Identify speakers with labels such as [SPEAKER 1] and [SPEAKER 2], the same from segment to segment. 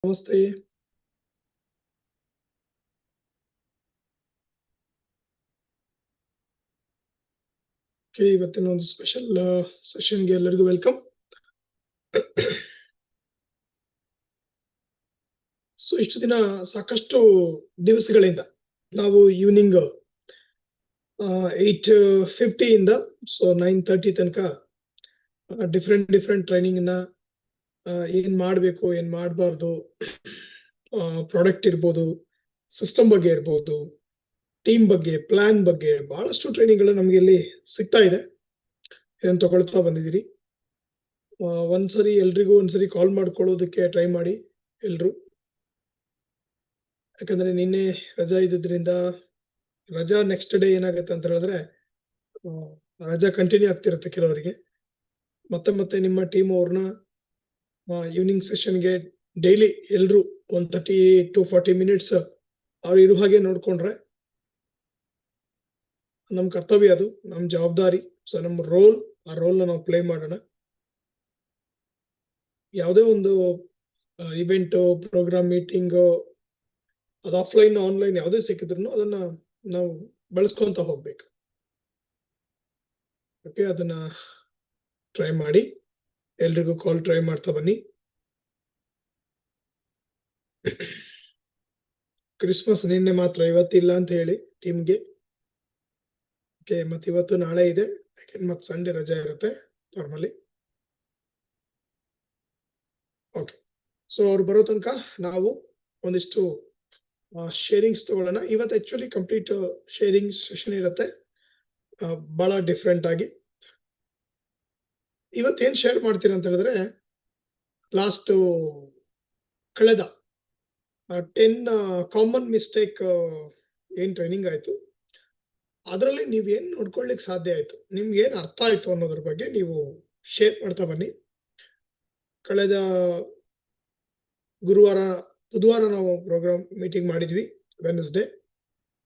[SPEAKER 1] ನಮಸ್ತೆ. ಇವತ್ತಿನ ಒಂದು ಸ್ಪೆಷಲ್ ಸೆಷನ್ಗೆ ಎಲ್ಲರಿಗೂ ವೆಲ್ಕಮ್. ಸೊ ಇಷ್ಟು ದಿನ ಸಾಕಷ್ಟು ದಿವಸಗಳಿಂದ ನಾವು ಈವ್ನಿಂಗ್ 8:50 ಇಂದ 9:30 ತನಕ ಡಿಫ್ರೆಂಟ್ ಟ್ರೈನಿಂಗ್ ನ ಏನ್ ಮಾಡ್ಬೇಕು ಏನ್ ಮಾಡಬಾರ್ದು, ಪ್ರಾಡಕ್ಟ್ ಇರ್ಬೋದು, ಸಿಸ್ಟಮ್ ಬಗ್ಗೆ ಇರ್ಬೋದು, ಟೀಮ್ ಬಗ್ಗೆ, ಪ್ಲಾನ್ ಬಗ್ಗೆ ಬಹಳಷ್ಟು ಟ್ರೈನಿಂಗ್ ಗಳು ನಮ್ಗೆ ಇಲ್ಲಿ ಸಿಗ್ತಾ ಇದೆ. ಇದನ್ನ ತಗೊಳ್ತಾ ಬಂದಿದ್ದೀರಿ. ಒಂದ್ಸರಿ ಎಲ್ರಿಗೂ ಒಂದ್ಸರಿ ಕಾಲ್ ಮಾಡ್ಕೊಳ್ಳೋದಕ್ಕೆ ಟ್ರೈ ಮಾಡಿ ಎಲ್ರು. ಯಾಕಂದ್ರೆ ನಿನ್ನೆ ರಜಾ ಇದ್ದಿದ್ರಿಂದ ರಜಾ ನೆಕ್ಸ್ಟ್ ಡೇ ಏನಾಗುತ್ತೆ ಅಂತ ಹೇಳಿದ್ರೆ ರಜಾ ಕಂಟಿನ್ಯೂ ಆಗ್ತಿರುತ್ತೆ ಕೆಲವರಿಗೆ. ಮತ್ತೆ ನಿಮ್ಮ ಟೀಮ್ ಅವ್ರನ್ನ ಈವ್ನಿಂಗ್ ಸೆಷನ್ಗೆ ಡೈಲಿ ಎಲ್ರು 30 to 40 ಮಿನಿಟ್ಸ್ ಅವ್ರು ಇರೋ ಹಾಗೆ ನೋಡ್ಕೊಂಡ್ರೆ ನಮ್ ಕರ್ತವ್ಯ, ಅದು ನಮ್ ಜವಾಬ್ದಾರಿ. ಸೊ ನಮ್ಮ ರೋಲ್, ಆ ರೋಲ್ ನಾವು ಪ್ಲೇ ಮಾಡೋಣ. ಯಾವುದೇ ಒಂದು ಇವೆಂಟ್, ಪ್ರೋಗ್ರಾಮ್, ಮೀಟಿಂಗ್, ಅದು ಆಫ್ಲೈನ್ ಆನ್ಲೈನ್ ಯಾವುದೇ ಸಿಕ್ಕಿದ್ರು ಅದನ್ನ ನಾವು ಬಳಸ್ಕೊಂತ ಹೋಗ್ಬೇಕು. ಓಕೆ, ಅದನ್ನ ಟ್ರೈ ಮಾಡಿ. ಎಲ್ರಿಗೂ ಕಾಲ್ ಟ್ರೈ ಮಾಡ್ತಾ ಬನ್ನಿ. ಕ್ರಿಸ್ಮಸ್ ನಿನ್ನೆ ಮಾತ್ರ, ಇವತ್ತಿಲ್ಲ ಅಂತ ಹೇಳಿ ಟೀಮ್ಗೆ. ಓಕೆ, ಮತ್ತೆ ಇವತ್ತು ನಾಳೆ ಇದೆ, ಮತ್ತೆ ಸಂಡೇ ರಜಾ ಇರುತ್ತೆ ನಾರ್ಮಲಿ. ಓಕೆ, ಸೊ ಅವ್ರು ಬರೋ ತನಕ ನಾವು ಒಂದಿಷ್ಟು ಶೇರಿಂಗ್ಸ್ ತಗೊಳ್ಳೋಣ. ಇವತ್ತು ಆಕ್ಚುಲಿ ಕಂಪ್ಲೀಟ್ ಶೇರಿಂಗ್ ಸೆಷನ್ ಇರುತ್ತೆ, ಬಹಳ ಡಿಫ್ರೆಂಟ್ ಆಗಿ. ಇವತ್ತೇನ್ ಶೇರ್ ಮಾಡ್ತೀರಾ ಅಂತ ಹೇಳಿದ್ರೆ, ಲಾಸ್ಟ್ ಕಳೆದ 10 ಕಾಮನ್ ಮಿಸ್ಟೇಕ್ ಏನ್ ಟ್ರೈನಿಂಗ್ ಆಯ್ತು, ಅದರಲ್ಲಿ ನೀವೇನ್ ನೋಡ್ಕೊಳ್ಳಿಕ್ ಸಾಧ್ಯ ಆಯ್ತು, ನಿಮ್ಗೆ ಏನ್ ಅರ್ಥ ಆಯ್ತು ಅನ್ನೋದ್ರ ಬಗ್ಗೆ ನೀವು ಶೇರ್ ಮಾಡ್ತಾ ಬನ್ನಿ. ಕಳೆದ ಬುಧವಾರ ನಾವು ಪ್ರೋಗ್ರಾಮ್ ಮೀಟಿಂಗ್ ಮಾಡಿದ್ವಿ, ವೆನ್ಸ್ಡೇ.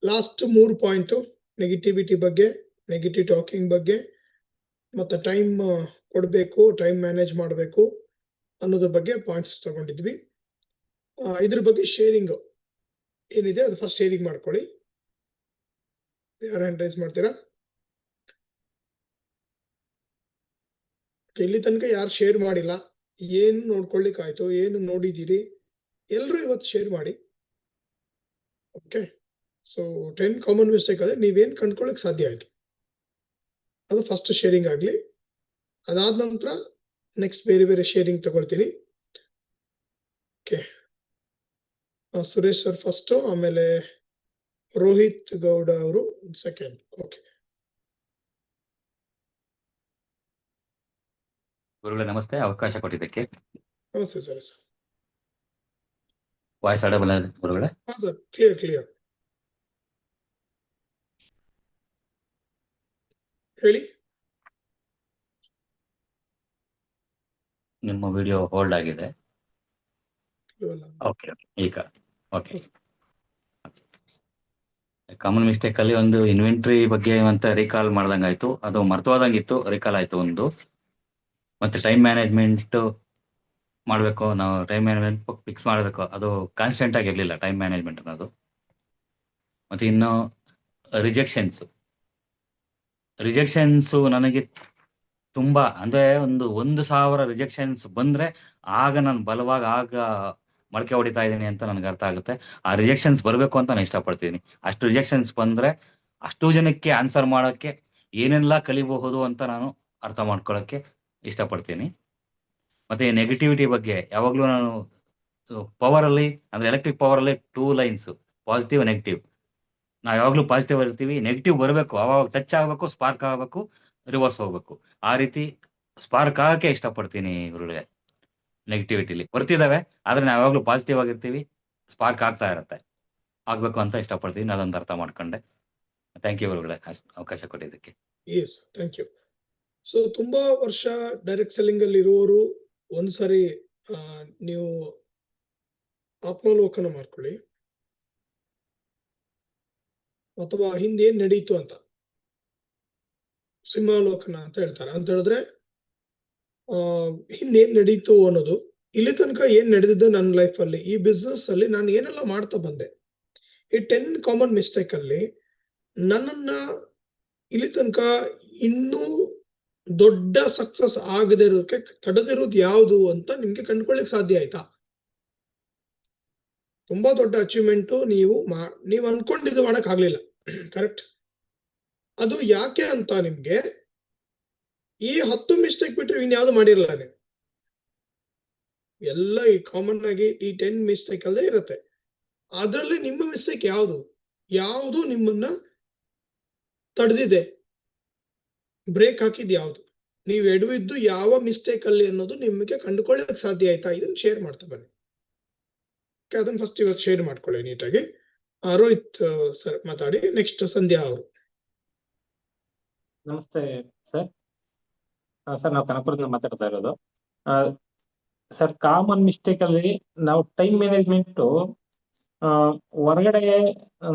[SPEAKER 1] ಲಾಸ್ಟ್ 3 ಪಾಯಿಂಟ್ ನೆಗೆಟಿವಿಟಿ ಬಗ್ಗೆ, ನೆಗೆಟಿವ್ ಟಾಕಿಂಗ್ ಬಗ್ಗೆ, ಮತ್ತೆ ಟೈಮ್ ಕೊಡ್ಬೇಕು, ಟೈಮ್ ಮ್ಯಾನೇಜ್ ಮಾಡಬೇಕು ಅನ್ನೋದ್ರ ಬಗ್ಗೆ ಪಾಯಿಂಟ್ಸ್ ತಗೊಂಡಿದ್ವಿ. ಇದ್ರ ಬಗ್ಗೆ ಶೇರಿಂಗ್ ಏನಿದೆ ಅದು ಫಸ್ಟ್ ಶೇರಿಂಗ್ ಮಾಡ್ಕೊಳ್ಳಿ. ಯಾರು ಹ್ಯಾಂಡ್ ರೈಸ್ ಮಾಡ್ತೀರಾ? ಇಲ್ಲಿ ತನಕ ಯಾರು ಶೇರ್ ಮಾಡಿಲ್ಲ, ಏನ್ ನೋಡ್ಕೊಳ್ಳಿಕ್ ಆಯ್ತು, ಏನು ನೋಡಿದೀರಿ, ಎಲ್ರು ಇವತ್ತು ಶೇರ್ ಮಾಡಿ. ಓಕೆ, ಸೊ 10 ಕಾಮನ್ ಮಿಸ್ಟೇಕ್ ಅಲ್ಲಿ ನೀವೇನ್ ಕಂಡ್ಕೊಳ್ಳಿಕ್ ಸಾಧ್ಯ ಆಯ್ತು, ಅದು ಫಸ್ಟ್ ಶೇರಿಂಗ್ ಆಗ್ಲಿ. ಅದಾದ ನಂತರ ನೆಕ್ಸ್ಟ್ ಬೇರೆ ಶೇರಿಂಗ್ ತಗೊಳ್ತೀನಿ. ಓಕೆ, ಸುರೇಶ್ ಸರ್ ಫಸ್ಟ್, ಆಮೇಲೆ ರೋಹಿತ್ ಗೌಡ ಅವರು ಸೆಕೆಂಡ್. ಓಕೆ,
[SPEAKER 2] ಗುರುಗಳೇ ನಮಸ್ತೆ, ಅವಕಾಶ ಕೊಟ್ಟಿದ್ದಕ್ಕೆ.
[SPEAKER 1] ನಮಸ್ತೆ ಸರ್.
[SPEAKER 2] ವಾಯ್ಸ್ ಆಡಬಲ್ ಗುರುಗಳೇ?
[SPEAKER 1] ಹಾ ಸರ್, ಕ್ಲಿಯರ್ ಹೇಳಿ.
[SPEAKER 2] ನಿಮ್ಮ ವಿಡಿಯೋ ಹೋಲ್ಡ್ ಆಗಿದೆ. ಓಕೆ, ಈಗ ಓಕೆ. ಕಾಮನ್ ಮಿಸ್ಟೇಕ್ ಅಲ್ಲಿ ಒಂದು ಇನ್ವೆಂಟ್ರಿ ಬಗ್ಗೆ ಅಂತ ರೀಕಾಲ್ ಮಾಡ್ದಂಗಾಯ್ತು, ಅದು ಮರ್ತೋದಂಗಿತ್ತು, ರೀಕಾಲ್ ಆಯ್ತು ಒಂದು. ಮತ್ತೆ ಟೈಮ್ ಮ್ಯಾನೇಜ್ಮೆಂಟ್ ಮಾಡಬೇಕು, ನಾವು ಟೈಮ್ ಮ್ಯಾನೇಜ್ಮೆಂಟ್ ಫಿಕ್ಸ್ ಮಾಡಬೇಕು, ಅದು ಕಾನ್ಸ್ಟೆಂಟ್ ಆಗಿ ಇರಲಿಲ್ಲ ಟೈಮ್ ಮ್ಯಾನೇಜ್ಮೆಂಟ್ ಅನ್ನೋದು. ಮತ್ತೆ ಇನ್ನು ರಿಜೆಕ್ಷನ್ಸು ನನಗೆ ತುಂಬಾ, ಅಂದ್ರೆ 1,000 ರಿಜೆಕ್ಷನ್ಸ್ ಬಂದ್ರೆ ಆಗ ನಾನು ಬಲವಾಗಿ ಮೊಳಕೆ ಹೊಡಿತಾ ಇದ್ದೀನಿ ಅಂತ ನನಗೆ ಅರ್ಥ ಆಗುತ್ತೆ. ಆ ರಿಜೆಕ್ಷನ್ಸ್ ಬರಬೇಕು ಅಂತ ನಾನು ಇಷ್ಟಪಡ್ತೀನಿ. ಅಷ್ಟು ರಿಜೆಕ್ಷನ್ಸ್ ಬಂದ್ರೆ ಅಷ್ಟು ಜನಕ್ಕೆ ಆನ್ಸರ್ ಮಾಡೋಕ್ಕೆ ಏನೆಲ್ಲ ಕಲಿಬಹುದು ಅಂತ ನಾನು ಅರ್ಥ ಮಾಡ್ಕೊಳ್ಳೋಕ್ಕೆ ಇಷ್ಟಪಡ್ತೀನಿ. ಮತ್ತೆ ನೆಗೆಟಿವಿಟಿ ಬಗ್ಗೆ ಯಾವಾಗಲೂ ನಾನು ಪವರಲ್ಲಿ, ಅಂದ್ರೆ ಎಲೆಕ್ಟ್ರಿಕ್ ಪವರಲ್ಲಿ 2 ಲೈನ್ಸ್, ಪಾಸಿಟಿವ್, ನೆಗೆಟಿವ್. ನಾವು ಯಾವಾಗಲೂ ಪಾಸಿಟಿವ್ ಇರ್ತೀವಿ, ನೆಗೆಟಿವ್ ಬರಬೇಕು, ಅವಾಗ ಟಚ್ ಆಗಬೇಕು, ಸ್ಪಾರ್ಕ್ ಆಗಬೇಕು, ರಿವರ್ಸ್ ಹೋಗ್ಬೇಕು. ಆ ರೀತಿ ಸ್ಪಾರ್ಕ್ ಆಗಕ್ಕೆ ಇಷ್ಟಪಡ್ತೀನಿ ಗುರುಗಳೇ. ನೆಗೆಟಿವಿಟಿಲಿ ಬರ್ತಿದ್ದಾವೆ, ಆದ್ರೆ ನಾವು ಯಾವಾಗಲೂ ಪಾಸಿಟಿವ್ ಆಗಿರ್ತೀವಿ, ಸ್ಪಾರ್ಕ್ ಆಗ್ತಾ ಇರುತ್ತೆ, ಆಗ್ಬೇಕು ಅಂತ ಇಷ್ಟಪಡ್ತೀನಿ. ಅದೊಂದು ಅರ್ಥ ಮಾಡ್ಕೊಂಡೆ. ಥ್ಯಾಂಕ್ ಯು ಗುರುಗಳೇ, ಅವಕಾಶ ಕೊಟ್ಟಿದ್ದಕ್ಕೆ.
[SPEAKER 1] S, thank you. ಸೊ ತುಂಬಾ ವರ್ಷ ಡೈರೆಕ್ಟ್ ಸೆಲ್ಲಿಂಗ್ ಅಲ್ಲಿ ಇರುವವರು ಒಂದ್ಸರಿ ನೀವು ಆತ್ಮಾವಲೋಕನ ಮಾಡ್ಕೊಳ್ಳಿ, ಅಥವಾ ಹಿಂದೇನ್ ನಡೀತು ಅಂತ ಸಿಂಹಾವಲೋಕನ ಅಂತ ಹೇಳ್ತಾರೆ. ಅಂತ ಹೇಳಿದ್ರೆ ಹಿಂದೇನ್ ನಡೀತು ಅನ್ನೋದು, ಇಲ್ಲಿ ತನಕ ಏನ್ ನಡೆದಿದ್ದು ನನ್ನ ಲೈಫ್ ಅಲ್ಲಿ, ಈ ಬಿಸ್ನೆಸ್ ಅಲ್ಲಿ ನಾನು ಏನೆಲ್ಲ ಮಾಡ್ತಾ ಬಂದೆ, ಈ 10 ಕಾಮನ್ ಮಿಸ್ಟೇಕ್ ಅಲ್ಲಿ ನನ್ನನ್ನ ಇಲ್ಲಿ ತನಕ ಇನ್ನೂ ದೊಡ್ಡ ಸಕ್ಸಸ್ ಆಗದೆ ಇರೋಕೆ ತಡೆದಿರೋದು ಯಾವುದು ಅಂತ ನಿಮ್ಗೆ ಕಂಡುಕೊಳ್ಳಿಕ್ ಸಾಧ್ಯ ಆಯ್ತಾ? ತುಂಬಾ ದೊಡ್ಡ ಅಚೀವ್ಮೆಂಟ್ ನೀವು ಅನ್ಕೊಂಡಿದ್ದು ಮಾಡಕ್ ಆಗ್ಲಿಲ್ಲ, ಕರೆಕ್ಟ್? ಅದು ಯಾಕೆ ಅಂತ ನಿಮ್ಗೆ ಈ 10 ಮಿಸ್ಟೇಕ್ ಬಿಟ್ರೆ ಇನ್ಯಾವುದು ಮಾಡಿರಲ್ಲ ನೀವು. ಎಲ್ಲ ಈ ಕಾಮನ್ ಆಗಿ ಈ 10 ಮಿಸ್ಟೇಕ್ ಅಲ್ಲದೆ ಇರುತ್ತೆ. ಅದ್ರಲ್ಲಿ ನಿಮ್ಮ ಮಿಸ್ಟೇಕ್ ಯಾವುದು ನಿಮ್ಮನ್ನ ತಡೆದಿದೆ, ಬ್ರೇಕ್ ಹಾಕಿದ್ ಯಾವುದು, ನೀವು ಎಡವಿದ್ದು ಯಾವ ಮಿಸ್ಟೇಕ್ ಅಲ್ಲಿ ಅನ್ನೋದು ನಿಮಗೆ ಕಂಡುಕೊಳ್ಳಕ್ ಸಾಧ್ಯ ಆಯ್ತಾ? ಇದನ್ನ ಶೇರ್ ಮಾಡ್ತಾ ಬನ್ನಿ. ಅದನ್ನ ಫಸ್ಟ್ ಇವತ್ತು ಶೇರ್ ಮಾಡ್ಕೊಳ್ಳಿ ನೀಟಾಗಿ. ರೋಹಿತ್ ಸರ್ ಮಾತಾಡಿ, ನೆಕ್ಸ್ಟ್ ಸಂಧ್ಯಾ ಅವರು.
[SPEAKER 3] ನಮಸ್ತೆ ಸರ್. ಸರ್ ನಾವು ಕನಕಪುರದಿಂದ ಮಾತಾಡ್ತಾ ಇರೋದು. ಸರ್, ಕಾಮನ್ ಮಿಸ್ಟೇಕ್ ಅಲ್ಲಿ ನಾವು ಟೈಮ್ ಮ್ಯಾನೇಜ್ಮೆಂಟ್ ಹೊರಗಡೆ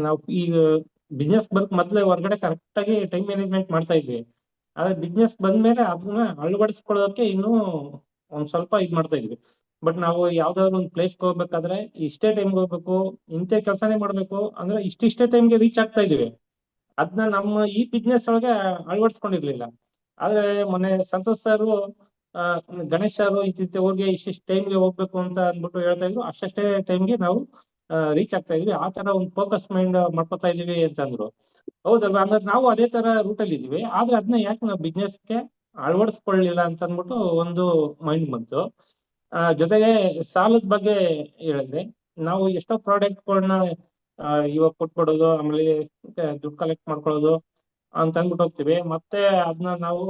[SPEAKER 3] ನಾವು ಈಗ ಬಿಸ್ನೆಸ್ ಬಂದ್ ಮೊದ್ಲೇ ಹೊರಗಡೆ ಕರೆಕ್ಟ್ ಆಗಿ ಟೈಮ್ ಮ್ಯಾನೇಜ್ಮೆಂಟ್ ಮಾಡ್ತಾ ಇದ್ವಿ. ಆದ್ರೆ ಬಿಸ್ನೆಸ್ ಬಂದ್ಮೇಲೆ ಅದನ್ನ ಅಳವಡಿಸ್ಕೊಳ್ಳೋಕೆ ಇನ್ನೂ ಒಂದ್ ಸ್ವಲ್ಪ ಇದ್ ಮಾಡ್ತಾ ಇದ್ವಿ. ಬಟ್ ನಾವು ಯಾವ್ದಾದ್ರು ಒಂದು ಪ್ಲೇಸ್ ಹೋಗ್ಬೇಕಾದ್ರೆ ಇಷ್ಟೇ ಟೈಮ್ಗೆ ಹೋಗ್ಬೇಕು, ಇಂಥ ಕೆಲಸನೇ ಮಾಡ್ಬೇಕು ಅಂದ್ರೆ ಇಷ್ಟಿಷ್ಟೇ ಟೈಮ್ಗೆ ರೀಚ್ ಆಗ್ತಾ ಇದೀವಿ. ಅದನ್ನ ನಮ್ಮ ಈ ಬಿಸ್ನೆಸ್ ಒಳಗೆ ಅಳವಡಿಸ್ಕೊಂಡಿರ್ಲಿಲ್ಲ. ಆದ್ರೆ ಮೊನ್ನೆ ಸಂತೋಷ್ ಸರ್, ಗಣೇಶ್ ಸರ್ ಊರಿಗೆ ಇಷ್ಟಿಷ್ಟು ಟೈಮ್ಗೆ ಹೋಗ್ಬೇಕು ಅಂತ ಅಂದ್ಬಿಟ್ಟು ಹೇಳ್ತಾ ಇದ್ರು. ಅಷ್ಟೇ ಟೈಮ್ಗೆ ನಾವು ರೀಚ್ ಆಗ್ತಾ ಇದೀವಿ. ಆ ತರ ಒಂದು ಫೋಕಸ್ ಮೈಂಡ್ ಮಾಡ್ಕೊತಾ ಇದೀವಿ ಅಂತಂದ್ರು. ಹೌದಲ್ವಾ? ಅಂದ್ರೆ ನಾವು ಅದೇ ತರ ರೂಟ್ ಅಲ್ಲಿ ಇದೀವಿ. ಆದ್ರೆ ಅದನ್ನ ಯಾಕೆ ನಾವು ಬಿಸ್ನೆಸ್ಗೆ ಅಳವಡಿಸ್ಕೊಳ್ಳಿಲ್ಲ ಅಂತ ಅಂದ್ಬಿಟ್ಟು ಒಂದು ಮೈಂಡ್ ಬಂತು. ಜೊತೆಗೆ ಸಾಲದ ಬಗ್ಗೆ ಹೇಳಿದ್ರೆ, ನಾವು ಎಷ್ಟೋ ಪ್ರಾಡಕ್ಟ್ಗಳನ್ನ ಇವಾಗ ಕೊಟ್ಬಿಡೋದು, ಆಮೇಲೆ ದುಡ್ಡು ಕಲೆಕ್ಟ್ ಮಾಡ್ಕೊಳ್ಳೋದು ಅಂತ ಅಂದ್ಬಿಟ್ಟು ಹೋಗ್ತಿವಿ. ಮತ್ತೆ ಅದನ್ನ ನಾವು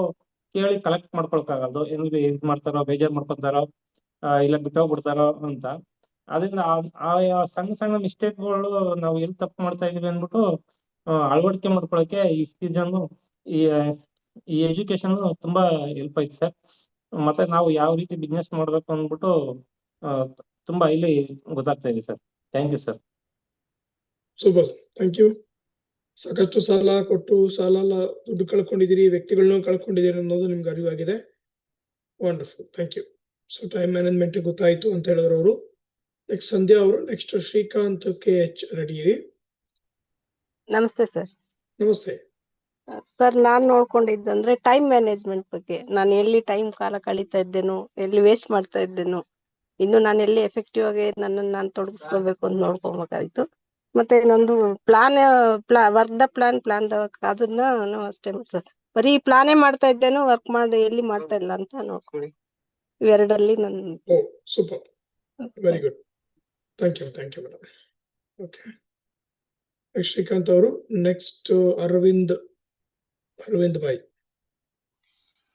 [SPEAKER 3] ಕೇಳಿ ಕಲೆಕ್ಟ್ ಮಾಡ್ಕೊಳಕ್ಕಾಗದು, ಏನ್ರಿ ಇದ್ ಮಾಡ್ತಾರೋ, ಬೇಜಾರ್ ಮಾಡ್ಕೊತಾರೋ, ಇಲ್ಲ ಬಿಟ್ಟೋಗ್ಬಿಡ್ತಾರೋ ಅಂತ. ಅದರಿಂದ ಆ ಸಣ್ಣ ಸಣ್ಣ ಮಿಸ್ಟೇಕ್ಗಳು ನಾವು ಎಲ್ಲಿ ತಪ್ಪು ಮಾಡ್ತಾ ಇದೀವಿ ಅಂದ್ಬಿಟ್ಟು ಅಳವಡಿಕೆ ಮಾಡ್ಕೊಳಕ್ಕೆ ಈ ಸೀಸನ್, ಈ ಎಜುಕೇಶನ್ ತುಂಬಾ ಹೆಲ್ಪ್ ಆಯ್ತು ಸರ್. ಮತ್ತೆ ನಾವು ಯಾವ ರೀತಿ ಬಿಸ್ನೆಸ್ ಮಾಡ್ಬೇಕು ಅಂದ್ಬಿಟ್ಟು ತುಂಬಾ ಇಲ್ಲಿ ಗೊತ್ತಾಗ್ತಾ ಇದೆ sir. Thank you sir.
[SPEAKER 1] Super, thank you. ಸಾಕಷ್ಟು ಸಾಲ ಕೊಟ್ಟು ಸಾಲ ದುಡ್ಡು ಕಳ್ಕೊಂಡಿದ್ದೀರಿ, ವ್ಯಕ್ತಿಗಳನ್ನ ಕಳ್ಕೊಂಡಿದ್ದೀರಿ ಅನ್ನೋದು ನಿಮ್ಗೆ ಅರಿವಾಗಿದೆ. Wonderful, thank you. So time management ಗೊತ್ತಾಯ್ತು ಅಂತ ಹೇಳಿದ್ರು ಅವರು. ನೆಕ್ಸ್ಟ್ ಸಂಧ್ಯಾ ಅವರು, ನೆಕ್ಸ್ಟ್ ಶ್ರೀಕಾಂತ್ KH ರೆಡಿ ಇರಿ.
[SPEAKER 4] ನಮಸ್ತೆ ಸರ್.
[SPEAKER 1] ನಮಸ್ತೆ
[SPEAKER 4] ಸರ್, ನಾನ್ ನೋಡ್ಕೊಂಡಿದ್ದಂದ್ರೆ ಟೈಮ್ ಮ್ಯಾನೇಜ್ಮೆಂಟ್ ಬಗ್ಗೆ. ನಾನು ಎಲ್ಲಿ ಟೈಮ್ ಕಾಲ ಕಳೀತಾ ಇದ್ದೇನೋ, ಎಲ್ಲಿ ವೇಸ್ಟ್ ಮಾಡ್ತಾ ಇದ್ದೇನೋ, ಇನ್ನು ನಾನು ಎಲ್ಲಿ ಎಫೆಕ್ಟಿವ್ ಆಗಿ ನನ್ನನ್ನು ನಾನು ತೊಡಗಿಸ್ಕೋಬೇಕು ಅಂತ ನೋಡ್ಕೊಬೇಕಾಯ್ತು. ಮತ್ತೆ ಇನ್ನೊಂದು ವರ್ಕ್ ದ ಪ್ಲಾನ್ ಅದನ್ನ ನಾವು ಅಷ್ಟೇ ಸರ್, ಬರೀ ಪ್ಲಾನೇ ಮಾಡ್ತಾ ಇದ್ದೇನೋ, ವರ್ಕ್ ಮಾಡಿ ಎಲ್ಲಿ ಮಾಡ್ತಾ ಇಲ್ಲ ಅಂತ ನೋಡ್ಕೊಳ್ಳಿ. ಇವೆರಡಲ್ಲಿ ನನ್ನ.
[SPEAKER 1] Super, very good, thank you madam. Okay, Srikanth ಅವರು. Next Arvind bhai.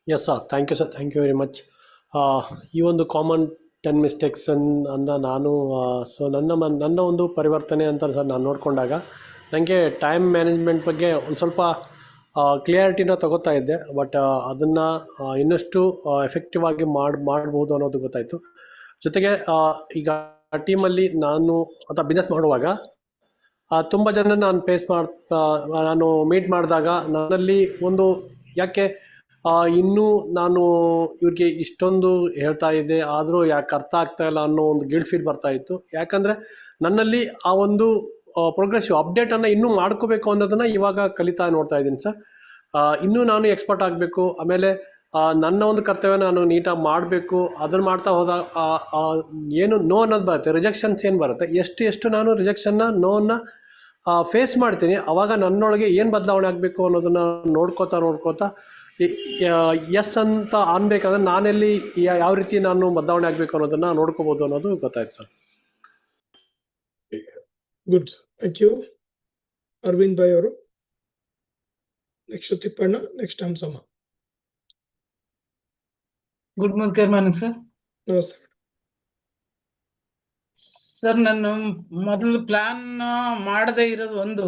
[SPEAKER 5] Yes sir, thank you sir, thank you very much. ಈ ಒಂದು ಕಾಮನ್ 10 ಮಿಸ್ಟೇಕ್ಸ್ ಅಂದ ನಾನು ಸೊ ನನ್ನ ಒಂದು ಪರಿವರ್ತನೆ ಅಂತ ಸರ್ ನಾನು ನೋಡಿಕೊಂಡಾಗ ನನಗೆ ಟೈಮ್ ಮ್ಯಾನೇಜ್ಮೆಂಟ್ ಬಗ್ಗೆ ಒಂದು ಸ್ವಲ್ಪ ಕ್ಲಿಯಾರಿಟಿನ ತಗೋತಾ ಇದ್ದೆ. ಬಟ್ ಅದನ್ನು ಇನ್ನಷ್ಟು ಎಫೆಕ್ಟಿವ್ ಆಗಿ ಮಾಡ್ಬೋದು ಅನ್ನೋದು ಗೊತ್ತಾಯಿತು. ಜೊತೆಗೆ ಈಗ ಟೀಮಲ್ಲಿ ನಾನು ಅಥವಾ ಬಿಸ್ನೆಸ್ ಮಾಡುವಾಗ ತುಂಬ ಜನ ನಾನು ಮೀಟ್ ಮಾಡಿದಾಗ ನನ್ನಲ್ಲಿ ಒಂದು ಯಾಕೆ ಇನ್ನೂ ನಾನು ಇವ್ರಿಗೆ ಇಷ್ಟೊಂದು ಹೇಳ್ತಾ ಇದ್ದೆ ಆದರೂ ಯಾಕೆ ಅರ್ಥ ಆಗ್ತಾ ಇಲ್ಲ ಅನ್ನೋ ಒಂದು ಗಿಲ್ಟ್ ಫೀಲ್ ಬರ್ತಾ ಇತ್ತು. ಯಾಕಂದರೆ ನನ್ನಲ್ಲಿ ಆ ಒಂದು ಪ್ರೋಗ್ರೆಸಿವ್ ಅಪ್ಡೇಟನ್ನು ಇನ್ನೂ ಮಾಡ್ಕೋಬೇಕು ಅನ್ನೋದನ್ನು ಇವಾಗ ಕಲಿತಾ ನೋಡ್ತಾ ಇದ್ದೀನಿ ಸರ್. ಇನ್ನೂ ನಾನು ಎಕ್ಸ್ಪರ್ಟ್ ಆಗಬೇಕು. ಆಮೇಲೆ ನನ್ನ ಒಂದು ಕರ್ತವ್ಯ ನಾನು ನೀಟಾಗಿ ಮಾಡಬೇಕು. ಅದನ್ನು ಮಾಡ್ತಾ ಹೋದಾಗ ಏನು ನೋ ಅನ್ನೋದು ಬರುತ್ತೆ, ರಿಜೆಕ್ಷನ್ಸ್ ಏನು ಬರುತ್ತೆ, ಎಷ್ಟು ನಾನು ರಿಜೆಕ್ಷನ್ನ ನೋವನ್ನು ಫೇಸ್ ಮಾಡ್ತೀನಿ, ಆವಾಗ ನನ್ನೊಳಗೆ ಏನು ಬದಲಾವಣೆ ಆಗಬೇಕು ಅನ್ನೋದನ್ನು ನೋಡ್ಕೋತಾ ಎಸ್ ಅಂತ ಅನ್ಬೇಕಾದ್ರೆ ನಾನೆಲ್ಲಿ ಯಾವ ರೀತಿ ನಾನು ಬದಲಾವಣೆ ಆಗಬೇಕು ಅನ್ನೋದನ್ನು ನೋಡ್ಕೋಬೋದು ಅನ್ನೋದು ಗೊತ್ತಾಯ್ತು sir.
[SPEAKER 1] Good, thank you Arvind bhai ಅವರು. Next Tippanna, next Hamsamma.
[SPEAKER 6] Good morning sir.
[SPEAKER 1] ನಮಸ್ತೆ
[SPEAKER 6] ಸರ್, ನಾನು ಮೊದಲು ಪ್ಲಾನ್ ಮಾಡದೇ ಇರೋದು ಒಂದು,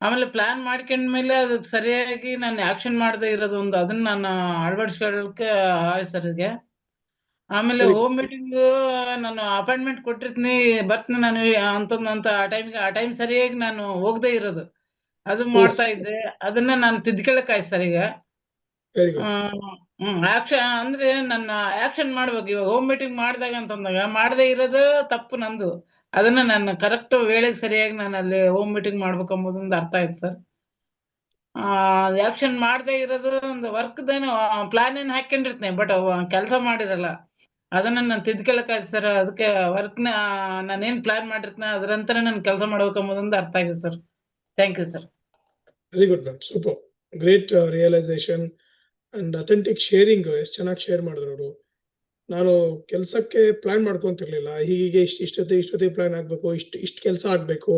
[SPEAKER 6] ಆಮೇಲೆ ಪ್ಲಾನ್ ಮಾಡ್ಕೊಂಡ್ಮೇಲೆ ಅದಕ್ಕೆ ಸರಿಯಾಗಿ ನಾನು ಆಕ್ಷನ್ ಮಾಡದೇ ಇರೋದು ಒಂದು, ಅದನ್ನ ನಾನು ಅಳವಡಿಸ್ಕೊಳ್ಳಕ್ಕೆ ಸರ್ಗೆ. ಆಮೇಲೆ ಹೋಮ್ ಮೀಟಿಂಗ್ ನಾನು ಅಪಾಯಿಂಟ್ಮೆಂಟ್ ಕೊಟ್ಟಿರ್ತೀನಿ, ಬರ್ತೀನಿ ನಾನು ಅಂತ ಆ ಟೈಮ್ ಸರಿಯಾಗಿ ನಾನು ಹೋಗದೆ ಇರೋದು, ಅದು ಮಾಡ್ತಾ ಇದ್ದೆ. ಅದನ್ನ ನಾನು ತಿದ್ಕೊಳ್ಳೋಕೆ ಸರ್ ಈಗ. ಆಕ್ಷನ್ ಅಂದ್ರೆ ನನ್ನ ಆಕ್ಷನ್ ಮಾಡ್ಬೇಕು. ಇವಾಗ ಹೋಮ್ ಮೀಟಿಂಗ್ ಮಾಡಿದಾಗ ಅಂತಂದಾಗ ಮಾಡದೇ ಇರೋದು ತಪ್ಪು ನಂದು. ಅದನ್ನ ನಾನು ಕರೆಕ್ಟ್ ವೇಳೆಗೆ ಸರಿಯಾಗಿ ನಾನು ಅಲ್ಲಿ ಹೋಮ್ ಮೀಟಿಂಗ್ ಮಾಡ್ಬೇಕು ಅಂಬೋದೊಂದು ಅರ್ಥ ಆಯ್ತು ಸರ್. ಆಕ್ಷನ್ ಮಾಡದೇ ಇರೋದು ಒಂದು ವರ್ಕ್ದೇನು ಪ್ಲಾನ್ ಏನ್ ಹಾಕೊಂಡಿರ್ತೇನೆ, ಬಟ್ ಕೆಲಸ ಮಾಡಿರಲ್ಲ. ಅದನ್ನ ನಾನು ತಿದ್ಕೊಳ್ಳೋಕಾಯ್ತು ಸರ್. ಅದಕ್ಕೆ ವರ್ಕ್ನ ನಾನೇನ್ ಪ್ಲಾನ್ ಮಾಡಿರ್ತೇನೆ ಅದರಂತಾನೆ ನಾನು ಕೆಲಸ ಮಾಡ್ಬೇಕು ಅಂಬೋದೊಂದು ಅರ್ಥ ಆಗಿದೆ sir. Thank you sir.
[SPEAKER 1] Very good ma'am, super, great realisation and authentic sharing. ಎಷ್ಟು ಚೆನ್ನಾಗಿ ಶೇರ್ ಮಾಡಿದ್ರು ಅವರು. ನಾನು ಕೆಲಸಕ್ಕೆ ಪ್ಲಾನ್ ಮಾಡ್ಕೊಂತಿರ್ಲಿಲ್ಲ. ಹೀಗೆ ಇಷ್ಟೊತ್ತಿಗೆ ಪ್ಲಾನ್ ಆಗ್ಬೇಕು, ಇಷ್ಟು ಕೆಲಸ ಆಗ್ಬೇಕು,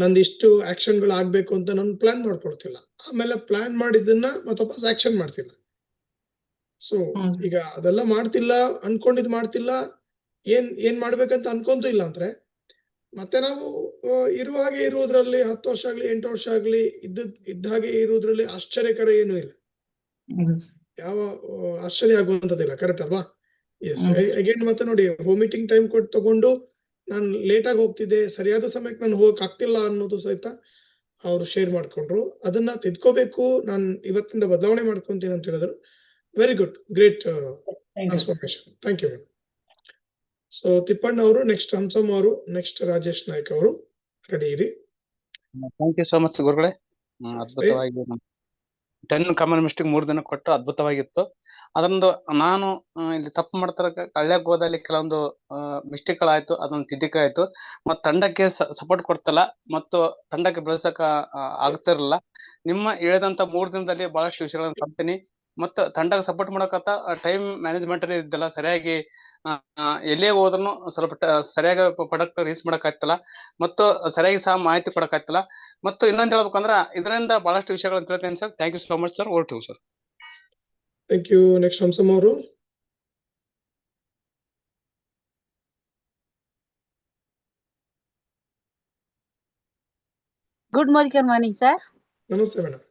[SPEAKER 1] ನಂದು ಇಷ್ಟು ಆಕ್ಷನ್ಗಳು ಆಗ್ಬೇಕು ಅಂತ ನಾನು ಪ್ಲಾನ್ ಮಾಡ್ಕೊಳ್ತಿಲ್ಲ. ಆಮೇಲೆ ಪ್ಲಾನ್ ಮಾಡಿದ್ದನ್ನ ಮತ್ತೆ ವಾಪಸ್ ಆಕ್ಷನ್ ಮಾಡ್ತಿಲ್ಲ. ಸೊ ಈಗ ಅದೆಲ್ಲ ಮಾಡ್ತಿಲ್ಲ, ಅನ್ಕೊಂಡಿದ್ ಮಾಡ್ತಿಲ್ಲ, ಏನ್ ಮಾಡ್ಬೇಕಂತ ಅನ್ಕೊಂತೂ ಇಲ್ಲ ಅಂದ್ರೆ ಮತ್ತೆ ನಾವು ಇರುವ ಹಾಗೆ ಇರುವುದ್ರಲ್ಲಿ 10 ವರ್ಷ ಆಗ್ಲಿ 8 ವರ್ಷ ಆಗ್ಲಿ ಇದ್ದ ಹಾಗೆ ಇರುವುದ್ರಲ್ಲಿ ಆಶ್ಚರ್ಯಕರ ಏನೂ ಇಲ್ಲ. ಯಾವ ಆಶ್ಚರ್ಯ ಆಗುವಂತದಿಲ್ಲ. ಕರೆಕ್ಟ್ ಅಲ್ವಾ? ಎಸ್. ಅಗೇನ್ ಮತ್ತೆ ನೋಡಿ, ಹೋಮ್ ಮೀಟಿಂಗ್ ಟೈಮ್ ಕೊಟ್ಟು ತಗೊಂಡು ನಾನು ಲೇಟ್ ಆಗಿ ಹೋಗ್ತಿದ್ದೆ, ಸರಿಯಾದ ಸಮಯಕ್ಕೆ ನಾನು ಹೋಗಕ್ ಆಗ್ತಿಲ್ಲ ಅನ್ನೋದು ಸಹಿತ ಅವ್ರು ಶೇರ್ ಮಾಡ್ಕೊಂಡ್ರು. ಅದನ್ನ ತಿದ್ಕೋಬೇಕು, ನಾನು ಇವತ್ತಿಂದ ಬದಲಾವಣೆ ಮಾಡ್ಕೊಂತೀನಿ ಅಂತ ಹೇಳಿದ್ರು. Very good, great transformation. Thank you. So Tippanna ಅವರು, ನೆಕ್ಸ್ಟ್ ಹಂಸಮ್ ಅವರು, ನೆಕ್ಸ್ಟ್ ರಾಜೇಶ್ ನಾಯ್ಕ್ ಅವರು, ರೆಡಿ ಇರಿ.
[SPEAKER 7] ಥ್ಯಾಂಕ್ ಯು ಸೋ ಮಚ್ ಗುರುಗಳೇ. ಅದ್ಭುತವಾಗಿ 10 ಕಾಮನ್ ಮಿಸ್ಟೇಕ್ 3 ದಿನ ಕೊಟ್ಟು ಅದ್ಭುತವಾಗಿತ್ತು. ಅದೊಂದು ನಾನು ಇಲ್ಲಿ ತಪ್ಪು ಮಾಡ್ತಾರ ಹಳ್ಳ್ಯಾಗ ಹೋದಲ್ಲಿ ಕೆಲವೊಂದು ಮಿಸ್ಟೇಕ್ ಗಳಾಯ್ತು, ಅದೊಂದು ತಿದ್ದಿಕಾಯ್ತು. ಮತ್ ತಂಡಕ್ಕೆ ಸಪೋರ್ಟ್ ಕೊಡ್ತಲ್ಲ ಮತ್ತು ತಂಡಕ್ಕೆ ಬೆಳೆಸಕ ಆಗ್ತಿರಲಿಲ್ಲ. ನಿಮ್ಮ ಹೇಳಿದಂತ 3 ದಿನದಲ್ಲಿ ಬಹಳಷ್ಟು ವಿಷಯಗಳನ್ನ ಕಲ್ತೀನಿ. ಮತ್ತು ತಂಡಕ್ಕೆ ಸಪೋರ್ಟ್ ಮಾಡಕತ್ತ ಟೈಮ್ ಮ್ಯಾನೇಜ್ಮೆಂಟ್ ಇದ್ದಲ್ಲ ಸರಿಯಾಗಿ, ಎಲ್ಲೇ ಹೋದ್ರು ಸ್ವಲ್ಪ ಸರಿಯಾಗಿ ಪ್ರಾಡಕ್ಟ್ ರೀಚ್ ಮಾಡಕ್ಕಾಗ್ತಿಲ್ಲ ಮತ್ತು ಸರಿಯಾಗಿ ಸಹ ಮಾಹಿತಿ ಕೊಡಕ್ಕಾಗ್ತಿಲ್ಲ. ಮತ್ತು ಇನ್ನೊಂದು ಹೇಳ್ಬೇಕಂದ್ರ ಇದರಿಂದ ಬಹಳಷ್ಟು ವಿಷಯಗಳನ್ನ ತಿಳ್ತೇನೆ sir. Thank you so much sir. Over to you sir.
[SPEAKER 1] Thank you. Next Hamsam ಅವರು.
[SPEAKER 8] Good morning sir.
[SPEAKER 1] ನಮಸ್ತೆ ಮೇಡಮ್.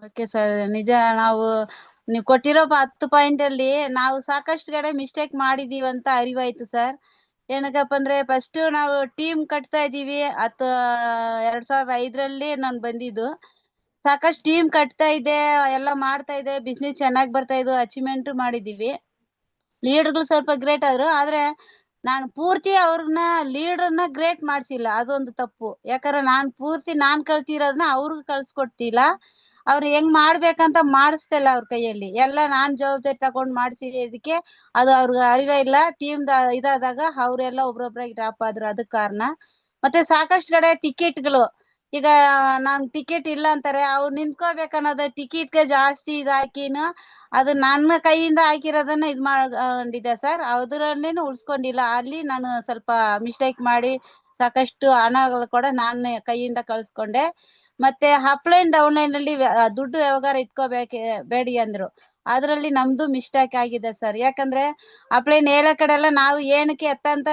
[SPEAKER 8] ಓಕೆ ಸರ್, ನಿಜ ನಾವು ನೀವು ಕೊಟ್ಟಿರೋ 10 ಪಾಯಿಂಟ್ ಅಲ್ಲಿ ನಾವು ಸಾಕಷ್ಟು ಕಡೆ ಮಿಸ್ಟೇಕ್ ಮಾಡಿದೀವಿ ಅಂತ ಅರಿವಾಯ್ತು ಸರ್. ಏನಕ್ಕಪ್ಪ ಅಂದ್ರೆ ಫಸ್ಟ್ ನಾವು ಟೀಮ್ ಕಟ್ತಾ ಇದೀವಿ. 2005ರಲ್ಲಿ ನಾನು ಬಂದಿದ್ದು. ಸಾಕಷ್ಟು ಟೀಮ್ ಕಟ್ತಾ ಇದೆ, ಎಲ್ಲ ಮಾಡ್ತಾ ಇದೆ, ಬಿಸ್ನೆಸ್ ಚೆನ್ನಾಗಿ ಬರ್ತಾ ಇದ್ದು, ಅಚೀವ್ಮೆಂಟ್ ಮಾಡಿದೀವಿ. ಲೀಡರ್ಗಳು ಸ್ವಲ್ಪ ಗ್ರೇಟ್ ಆದ್ರು, ಆದ್ರೆ ನಾನು ಪೂರ್ತಿ ಅವ್ರನ್ನ ಲೀಡರ್ನ ಗ್ರೇಟ್ ಮಾಡ್ಸಿಲ್ಲ. ಅದೊಂದು ತಪ್ಪು. ಯಾಕಂದ್ರೆ ನಾನ್ ಕಲ್ತಿರೋದನ್ನ ಅವ್ರಿಗೆ ಕಳ್ಸ್ಕೊಟ್ಟಿಲ್ಲ. ಅವ್ರು ಹೆಂಗ್ ಮಾಡ್ಬೇಕಂತ ಮಾಡಿಸ್ತಿಲ್ಲ ಅವ್ರ ಕೈಯಲ್ಲಿ. ಎಲ್ಲ ನಾನ್ ಜವಾಬ್ದಾರಿ ತಗೊಂಡ್ ಮಾಡ್ಸಿದಕ್ಕೆ ಅದು ಅವ್ರಿಗೆ ಅರಿವೇ ಇಲ್ಲ. ಟೀಮ್ ಇದಾದಾಗ ಅವ್ರೆಲ್ಲ ಒಬ್ರೊಬ್ರಾಗಿ ಡ್ರಾಪ್ ಆದ್ರು. ಅದಕ್ ಕಾರಣ. ಮತ್ತೆ ಸಾಕಷ್ಟು ಕಡೆ ಟಿಕೆಟ್ಗಳು, ಈಗ ನಾನ್ ಟಿಕೆಟ್ ಇಲ್ಲ ಅಂತಾರೆ, ಅವ್ರು ನಿಂತ್ಕೋಬೇಕನ್ನೋದು ಟಿಕೆಟ್ಗೆ ಜಾಸ್ತಿ ಇದಾಕಿನ ಅದು ನನ್ನ ಕೈಯಿಂದ ಹಾಕಿರೋದನ್ನ ಇದ್ ಮಾಡಿದೆ ಸರ್. ಅದ್ರಲ್ಲೇನು ಉಳ್ಸ್ಕೊಂಡಿಲ್ಲ. ಅಲ್ಲಿ ನಾನು ಸ್ವಲ್ಪ ಮಿಸ್ಟೇಕ್ ಮಾಡಿ ಸಾಕಷ್ಟು ಹಣಗಳು ಕೂಡ ನಾನೇ ಕೈಯಿಂದ ಕಳ್ಸ್ಕೊಂಡೆ. ಮತ್ತೆ ಅಪ್ಲೈನ್ ಡೌನ್ಲೈನ್ ಅಲ್ಲಿ ದುಡ್ಡು ವ್ಯವಹಾರ ಬೇಡಿ ಅಂದ್ರು. ಅದ್ರಲ್ಲಿ ನಮ್ದು ಮಿಸ್ಟೇಕ್ ಆಗಿದೆ ಸರ್. ಯಾಕಂದ್ರೆ ಅಪ್ಲೈನ್ ಹೇಳೋ ಕಡೆ ಎಲ್ಲ ನಾವು ಏನಕ್ಕೆ ಅಂತ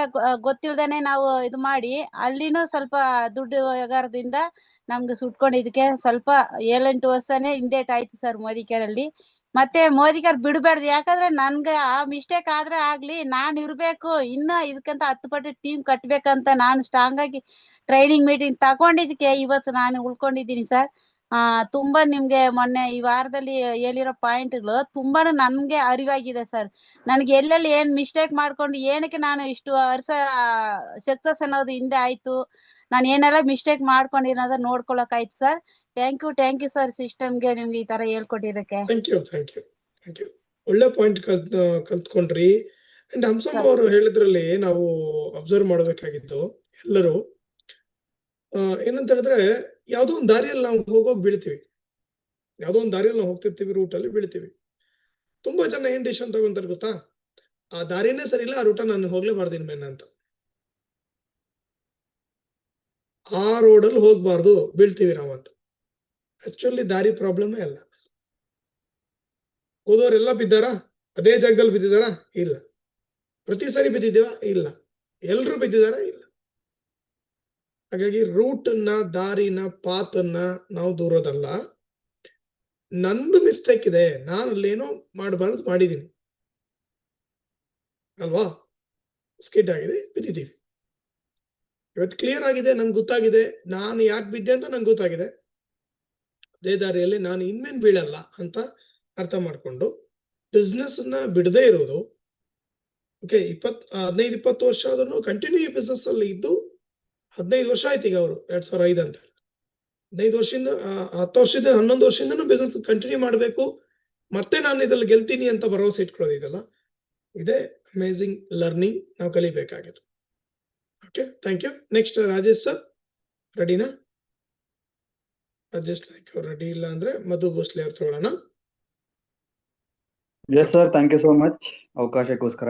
[SPEAKER 8] ಗೊತ್ತಿಲ್ದೇನೆ ನಾವು ಇದು ಮಾಡಿ ಅಲ್ಲಿನೂ ಸ್ವಲ್ಪ ದುಡ್ಡು ವ್ಯವಹಾರದಿಂದ ನಮ್ಗೆ ಸುಟ್ಕೊಂಡಿದಕ್ಕೆ ಸ್ವಲ್ಪ 7-8 ವರ್ಷನೇ ಹಿಂದೇಟ್ ಆಯ್ತು ಸರ್ ಮೋದಿಕೇರಲ್ಲಿ. ಮತ್ತೆ ಮೋದಿಕರ್ ಬಿಡ್ಬಾರ್ದು. ಯಾಕಂದ್ರೆ ನನ್ಗೆ ಆ ಮಿಸ್ಟೇಕ್ ಆದ್ರೆ ಆಗ್ಲಿ, ನಾನ್ ಇರ್ಬೇಕು, ಇನ್ನ ಇದಕ್ಕಂತ 10 ಪಟ್ಟು ಟೀಮ್ ಕಟ್ಬೇಕಂತ ನಾನು ಸ್ಟ್ರಾಂಗ್ ಆಗಿ ಟ್ರೈನಿಂಗ್ ಮೀಟಿಂಗ್ ತಗೊಂಡಿದ್ದಕ್ಕೆ ಇವತ್ತು ನಾನು ಉಳ್ಕೊಂಡಿದ್ದೀನಿ ಸರ್. ತುಂಬಾ ನಿಮ್ಗೆ ಮೊನ್ನೆ ಈ ವಾರದಲ್ಲಿ ಹೇಳಿರೋ ಪಾಯಿಂಟ್ಗಳು ತುಂಬಾನು ನನ್ಗೆ ಅರಿವಾಗಿದೆ ಸರ್. ನನ್ಗೆ ಎಲ್ಲೆಲ್ಲಿ ಏನ್ ಮಿಸ್ಟೇಕ್ ಮಾಡ್ಕೊಂಡು ಏನಕ್ಕೆ ನಾನು ಇಷ್ಟು ವರ್ಷ ಸಕ್ಸಸ್ ಅನ್ನೋದು ಹಿಂದೆ ಆಯ್ತು, ನಾನು ಏನೆಲ್ಲ ಮಿಸ್ಟೇಕ್ ಮಾಡ್ಕೊಂಡಿರೋದ ನೋಡ್ಕೊಳಕ್ ಆಯ್ತು ಸರ್. ಥ್ಯಾಂಕ್ ಯು ಸರ್, ಸಿಸ್ಟಮ್ಗೆ ನಿಮ್ಗೆ ಈ ತರ ಹೇಳ್ಕೊಟ್ಟಿದ್ದಕ್ಕೆ.
[SPEAKER 1] Thank you. ಒಳ್ಳೆ ಪಾಯಿಂಟ್ ಕಲ್ತ್ಕೊಂಡ್ರಿ. ಅಂಡ್ ಹಂಸಮ್ಮ ಅವರು ಹೇಳಿದ್ರಲ್ಲಿ ನಾವು ಅಬ್ಸರ್ವ್ ಮಾಡಬೇಕಾಗಿತ್ತು ಎಲ್ಲರೂ ಏನಂತ ಹೇಳಿದ್ರೆ, ಯಾವ್ದೋ ಒಂದು ದಾರಿಯಲ್ಲಿ ನಾವು ಹೋಗೋಕ್ ಬೀಳ್ತೀವಿ. ಯಾವ್ದೋ ಒಂದು ದಾರಿಯಲ್ಲಿ ನಾವು ಹೋಗ್ತಿರ್ತೀವಿ, ರೂಟ್ ಅಲ್ಲಿ ಬೀಳ್ತೀವಿ. ತುಂಬಾ ಜನ ಏನ್ ಡಿಸಿಷನ್ ತಗೊಂತಾರೆ ಗೊತ್ತಾ? ಆ ದಾರಿನೇ ಸರಿ ಇಲ್ಲ, ಆ ರೂಟ ನಾನು ಹೋಗ್ಲೇಬಾರ್ದು ಇನ್ಮೇಲೆ ಅಂತ. ಆ ರೋಡಲ್ಲಿ ಹೋಗ್ಬಾರ್ದು, ಬೀಳ್ತೀವಿ ನಾವಂತ. ಆಕ್ಚುಲಿ ದಾರಿ ಪ್ರಾಬ್ಲಮೇ ಅಲ್ಲ. ಹೋದವರೆಲ್ಲ ಬಿದ್ದಾರಾ? ಅದೇ ಜಾಗದಲ್ಲಿ ಬಿದ್ದಿದಾರಾ? ಇಲ್ಲ. ಪ್ರತಿ ಸಾರಿ ಬಿದ್ದಿದ್ದೀವಾ? ಇಲ್ಲ. ಎಲ್ರು ಬಿದ್ದಿದಾರಾ? ಇಲ್ಲ. ಹಾಗಾಗಿ ರೂಟ್ ಅನ್ನ, ದಾರಿನ, ಪಾತನ್ನ ನಾವು ದೂರೋದಲ್ಲ. ನಂದು ಮಿಸ್ಟೇಕ್ ಇದೆ, ನಾನು ಅಲ್ಲೇನೋ ಮಾಡಬಾರ್ದು ಮಾಡಿದೀನಿ ಅಲ್ವಾ? ಸ್ಕಿಡ್ ಆಗಿದೆ, ಬಿದ್ದಿದ್ದೀವಿ. ಇವತ್ತು ಕ್ಲಿಯರ್ ಆಗಿದೆ, ನನ್ಗೆ ಗೊತ್ತಾಗಿದೆ ನಾನು ಯಾಕೆ ಬಿದ್ದೆ ಅಂತ ನಂಗೆ ಗೊತ್ತಾಗಿದೆ. ಅದೇ ದಾರಿಯಲ್ಲಿ ನಾನು ಇನ್ಮೇನ್ ಬೀಳಲ್ಲ ಅಂತ ಅರ್ಥ ಮಾಡ್ಕೊಂಡು ಬಿಸ್ನೆಸ್ ನ ಬಿಡದೇ ಇರೋದು. ಓಕೆ, 15-20 ವರ್ಷ ಆದ್ರೂ ಕಂಟಿನ್ಯೂ ಈ ಬಿಸ್ನೆಸ್ ಅಲ್ಲಿ ಇದ್ದು 15 ವರ್ಷ ಆಯ್ತು ಈಗ ಅವರು 2005 ಅಂತ. 15 ವರ್ಷದಿಂದ 10 ವರ್ಷದಿಂದ 11 ವರ್ಷದಿಂದನೂ ಬಿಸ್ನೆಸ್ ಕಂಟಿನ್ಯೂ ಮಾಡಬೇಕು, ಮತ್ತೆ ನಾನು ಇದ್ರಲ್ಲಿ ಗೆಲ್ತೀನಿ ಅಂತ ಭರವಸೆ ಇಟ್ಕೊಳ್ಳೋದಿದೆಲ್ಲ, ಇದೇ ಅಮೇಸಿಂಗ್ ಲರ್ನಿಂಗ್ ನಾವು ಕಲಿಬೇಕಾಗಿತ್ತು. Okay, thank you. Next Rajesh sir, ರೆಡಿನಾ? ರಾಜೇಶ್ ನಾಯ್ಕ್ ಅವ್ರು ರೆಡಿ ಇಲ್ಲ ಅಂದ್ರೆ ಮಧು ಭೋಸ್ಲೆ ಅವ್ರು ತಗೊಳ್ಳೋಣ.
[SPEAKER 9] Yes sir, thank you so much ಅವಕಾಶಕ್ಕೋಸ್ಕರ.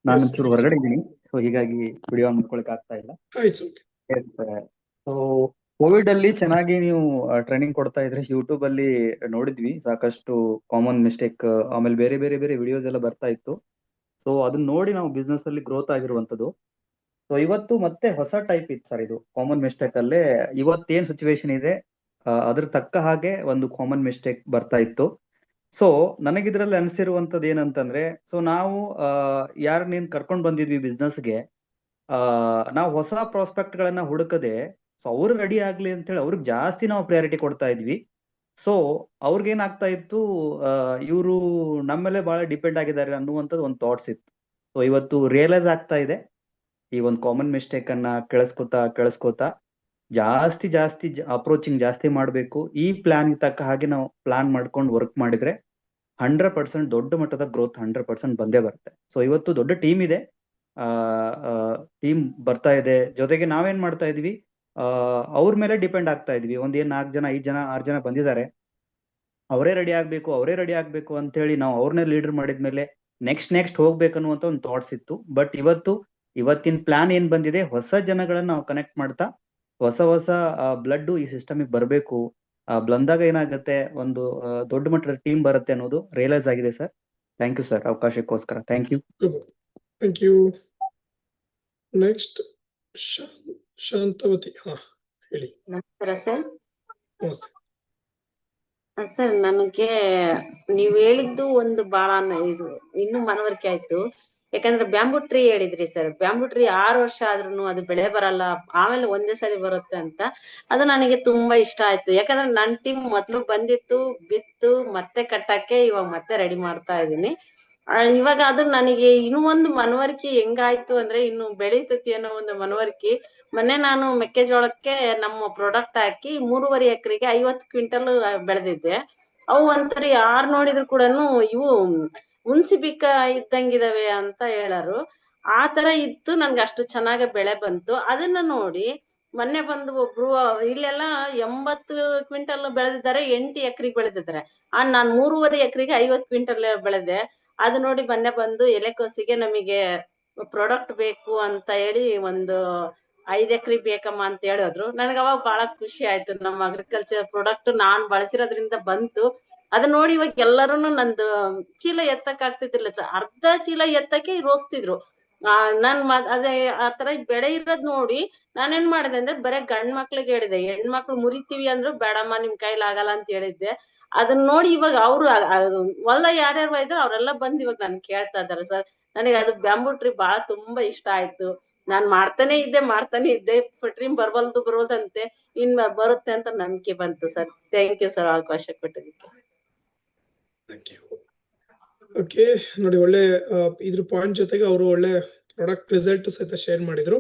[SPEAKER 9] ನಾನು ಒಂಚೂರು ಹೊರಗಡೆ ಇದ್ದೀನಿ, ಸೊ ಹೀಗಾಗಿ ವಿಡಿಯೋ ಮಾಡ್ಕೊಳಕ್ ಆಗ್ತಾ ಇಲ್ಲ.
[SPEAKER 1] ಆಯ್ತು.
[SPEAKER 9] ಸೊ ಕೋವಿಡ್ ಅಲ್ಲಿ ಚೆನ್ನಾಗಿ ನೀವು ಟ್ರೈನಿಂಗ್ ಕೊಡ್ತಾ ಇದ್ರಿ, ಯೂಟ್ಯೂಬ್ ಅಲ್ಲಿ ನೋಡಿದ್ವಿ ಸಾಕಷ್ಟು ಕಾಮನ್ ಮಿಸ್ಟೇಕ್, ಆಮೇಲೆ ಬೇರೆ ಬೇರೆ ಬೇರೆ ವಿಡಿಯೋಸ್ ಎಲ್ಲ ಬರ್ತಾ ಇತ್ತು. ಸೊ ಅದನ್ನ ನೋಡಿ ನಾವು ಬಿಸ್ನೆಸ್ ಅಲ್ಲಿ ಗ್ರೋತ್ ಆಗಿರುವಂತದ್ದು. ಸೊ ಇವತ್ತು ಮತ್ತೆ ಹೊಸ ಟೈಪ್ ಇತ್ತು ಸರ್, ಇದು ಕಾಮನ್ ಮಿಸ್ಟೇಕ್ ಅಲ್ಲೇ ಇವತ್ತೇನ್ ಸಿಚುವೇಶನ್ ಇದೆ ಅದ್ರ ತಕ್ಕ ಹಾಗೆ ಒಂದು ಕಾಮನ್ ಮಿಸ್ಟೇಕ್ ಬರ್ತಾ ಇತ್ತು. ಸೊ ನನಗಿದ್ರಲ್ಲಿ ಅನ್ಸಿರುವಂತದ್ದು ಏನಂತಂದ್ರೆ, ಸೊ ನಾವು ಯಾರು ನೀನ್ ಕರ್ಕೊಂಡ್ ಬಂದಿದ್ವಿ ಬಿಸ್ನೆಸ್ಗೆ, ನಾವು ಹೊಸ ಪ್ರಾಸ್ಪೆಕ್ಟ್ ಗಳನ್ನ ಹುಡುಕದೆ, ಸೊ ಅವ್ರು ರೆಡಿ ಆಗ್ಲಿ ಅಂತ ಹೇಳಿ ಅವ್ರಿಗೆ ಜಾಸ್ತಿ ನಾವು ಪ್ರಯಾರಿಟಿ ಕೊಡ್ತಾ ಇದ್ವಿ. ಸೊ ಅವ್ರಿಗೇನಾಗ್ತಾ ಇತ್ತು, ಇವರು ನಮ್ಮೇಲೆ ಬಹಳ ಡಿಪೆಂಡ್ ಆಗಿದ್ದಾರೆ ಅನ್ನುವಂಥದ್ದು ಒಂದು ಥಾಟ್ಸ್ ಇತ್ತು. ಸೊ ಇವತ್ತು ರಿಯಲೈಸ್ ಆಗ್ತಾ ಇದೆ, ಈ ಒಂದು ಕಾಮನ್ ಮಿಸ್ಟೇಕ್ ಅನ್ನ ಕೇಳಿಸ್ಕೋತಾ ಜಾಸ್ತಿ ಅಪ್ರೋಚಿಂಗ್ ಜಾಸ್ತಿ ಮಾಡಬೇಕು. ಈ ಪ್ಲಾನ್ ತಕ್ಕ ಹಾಗೆ ನಾವು ಪ್ಲಾನ್ ಮಾಡ್ಕೊಂಡು ವರ್ಕ್ ಮಾಡಿದ್ರೆ 100% ದೊಡ್ಡ ಮಟ್ಟದ ಗ್ರೋತ್ 100% ಬಂದೇ ಬರುತ್ತೆ. ಸೊ ಇವತ್ತು ದೊಡ್ಡ ಟೀಮ್ ಇದೆ, ಟೀಮ್ ಬರ್ತಾ ಇದೆ. ಜೊತೆಗೆ ನಾವೇನ್ ಮಾಡ್ತಾ ಇದೀವಿ, ಅವ್ರ ಮೇಲೆ ಡಿಪೆಂಡ್ ಆಗ್ತಾ ಇದೀವಿ. ಒಂದೇನ್ 4 ಜನ 5 ಜನ 6 ಜನ ಬಂದಿದ್ದಾರೆ, ಅವರೇ ರೆಡಿ ಆಗ್ಬೇಕು ಅಂತ ಹೇಳಿ ನಾವು ಅವ್ರನ್ನೇ ಲೀಡರ್ ಮಾಡಿದ್ಮೇಲೆ ನೆಕ್ಸ್ಟ್ ಹೋಗ್ಬೇಕನ್ನುವಂತ ಒಂದು ಥಾಟ್ಸ್ ಇತ್ತು. ಬಟ್ ಇವತ್ತಿನ ಪ್ಲಾನ್ ಏನ್ ಬಂದಿದೆ, ಹೊಸ ಜನಗಳನ್ನ ನಾವು ಕನೆಕ್ಟ್ ಮಾಡ್ತಾ ಹೊಸ ಬ್ಲಡ್ ಈ ಸಿಸ್ಟಮ್ ಬರಬೇಕು. ಬಂದಾಗ ಏನಾಗುತ್ತೆ, ಒಂದು ದೊಡ್ಡ ಮಟ್ಟದ ಟೀಮ್ ಬರುತ್ತೆ ಅನ್ನೋದು ರಿಯಲೈಸ್ ಆಗಿದೆ ಸರ್. ಥ್ಯಾಂಕ್ ಯು ಸರ್ ಅವಕಾಶಕ್ಕೋಸ್ಕರ. Thank you.
[SPEAKER 1] ನೆಕ್ಸ್ಟ್ ಶಾಂತವತಿ, ಹೇಳಿ.
[SPEAKER 10] ನಮಸ್ಕಾರ ಸರ್.
[SPEAKER 1] ನಮಸ್ತೆ
[SPEAKER 10] ಸರ್, ನನಗೆ ನೀವ್ ಹೇಳಿದ್ದು ಒಂದು ಬಹಳ ಇದು ಇನ್ನೂ ಮನವರಿಕೆ ಆಯ್ತು. ಯಾಕಂದ್ರೆ ಬ್ಯಾಂಬೂ ಟ್ರೀ ಹೇಳಿದ್ರಿ ಸರ್, ಬ್ಯಾಂಬೂ ಟ್ರೀ 6 ವರ್ಷ ಆದ್ರೂ ಅದು ಬೆಳೆ ಬರಲ್ಲ, ಆಮೇಲೆ ಒಂದೇ ಸರಿ ಬರುತ್ತೆ ಅಂತ. ಅದು ನನಗೆ ತುಂಬಾ ಇಷ್ಟ ಆಯ್ತು. ಯಾಕಂದ್ರೆ ನನ್ ಟೀಮ್ ಮೊದ್ಲು ಬಂದಿತ್ತು, ಬಿತ್ತು, ಮತ್ತೆ ಕಟ್ಟಕ್ಕೆ ಇವಾಗ ಮತ್ತೆ ರೆಡಿ ಮಾಡ್ತಾ ಇದೀನಿ. ಇವಾಗ ಅದು ನನಗೆ ಇನ್ನೂ ಒಂದು ಮನವರಿಕೆ ಹೆಂಗಾಯ್ತು ಅಂದ್ರೆ, ಇನ್ನು ಬೆಳೀತತಿ ಅನ್ನೋ ಒಂದು ಮನವರಿಕೆ. ಮೊನ್ನೆ ನಾನು ಮೆಕ್ಕೆಜೋಳಕ್ಕೆ ನಮ್ಮ ಪ್ರಾಡಕ್ಟ್ ಹಾಕಿ 3.5 ಎಕರೆಗೆ 50 ಕ್ವಿಂಟಲ್ ಬೆಳೆದಿದ್ದೆ. ಅವು ಒಂಥರ ಯಾರು ನೋಡಿದ್ರು ಕೂಡ ಇವು ಹುಣ್ಸಿ ಬಿಕ್ಕ ಇದ್ದಂಗಿದಾವೆ ಅಂತ ಹೇಳರು. ಆ ತರ ಇತ್ತು, ನನ್ಗೆ ಅಷ್ಟು ಚೆನ್ನಾಗಿ ಬೆಳೆ ಬಂತು. ಅದನ್ನ ನೋಡಿ ಮೊನ್ನೆ ಬಂದು ಒಬ್ರು ಇಲ್ಲೆಲ್ಲ 80 ಕ್ವಿಂಟಲ್ ಬೆಳೆದಿದ್ದಾರೆ, 8 ಎಕರೆಗೆ ಬೆಳೆದಿದ್ದಾರೆ. ನಾನ್ 3.5 ಎಕರೆಗೆ 50 ಕ್ವಿಂಟಲ್ ಬೆಳೆದೆ. ಅದು ನೋಡಿ ಮೊನ್ನೆ ಬಂದು ಎಲೆಕೋಸಿಗೆ ನಮಗೆ ಪ್ರಾಡಕ್ಟ್ ಬೇಕು ಅಂತ ಹೇಳಿ ಒಂದು 5 ಎಕರೆ ಬೇಕಮ್ಮ ಅಂತ ಹೇಳಿದ್ರು. ನನಗೆ ಅವಾಗ ಬಹಳ ಖುಷಿ ಆಯ್ತು, ನಮ್ಮ ಅಗ್ರಿಕಲ್ಚರ್ ಪ್ರಾಡಕ್ಟ್ ನಾನ್ ಬಳಸಿರೋದ್ರಿಂದ ಬಂತು. ಅದನ್ನ ನೋಡಿ ಇವಾಗ ಎಲ್ಲರೂನು ನಂದು ಚೀಲ ಎತ್ತಕ್ ಆಗ್ತಿದ್ದಿಲ್ಲ ಸರ್, ಅರ್ಧ ಚೀಲ ಎತ್ತಕ್ಕೆ ರೋಸ್ತಿದ್ರು. ಅದೇ ಆತರ ಬೆಳೆ ಇರೋದ್ ನೋಡಿ ನಾನೇನ್ ಮಾಡಿದೆ ಅಂದ್ರೆ, ಬರೇ ಗಂಡ್ ಮಕ್ಳಿಗೆ ಹೇಳಿದೆ, ಹೆಣ್ಮಕ್ಳು ಮುರಿತೀವಿ ಅಂದ್ರು ಬೇಡಮ್ಮ ನಿಮ್ ಕೈಲಿ ಆಗಲ್ಲ ಅಂತ ಹೇಳಿದ್ದೆ. ಅದನ್ನ ನೋಡಿ ಇವಾಗ ಅವ್ರು ಹೊಲ ಯಾರ್ಯಾರು ಇದ್ರು ಅವ್ರೆಲ್ಲ ಬಂದ್ ಇವಾಗ ನನ್ ಕೇಳ್ತಾ ಇದಾರೆ ಸರ್. ನನಗೆ ಅದು ಬ್ಯಾಂಬೂ ಟ್ರೀ ಬಹಳ ತುಂಬಾ ಇಷ್ಟ ಆಯ್ತು. ನಾನ್ ಮಾಡ್ತಾನೆ ಇದ್ದೆ, ಟ್ರೀಮ್ ಬರ್ವಲ್ದಂತೆ ಇನ್ ಬರುತ್ತೆ ಅಂತ ನಂಬಿಕೆ ಬಂತು ಸರ್. ಥ್ಯಾಂಕ್ ಯು ಸರ್ ಅವಕಾಶ ಕೊಟ್ಟಿದ್ದಕ್ಕೆ.
[SPEAKER 1] ಓಕೆ, ನೋಡಿ ಒಳ್ಳೆ ಇದ್ರ ಪಾಯಿಂಟ್ ಜೊತೆಗೆ ಅವರು ಒಳ್ಳೆ ಪ್ರಾಡಕ್ಟ್ ರಿಸಲ್ಟ್ ಸಹಿತ ಶೇರ್ ಮಾಡಿದ್ರು.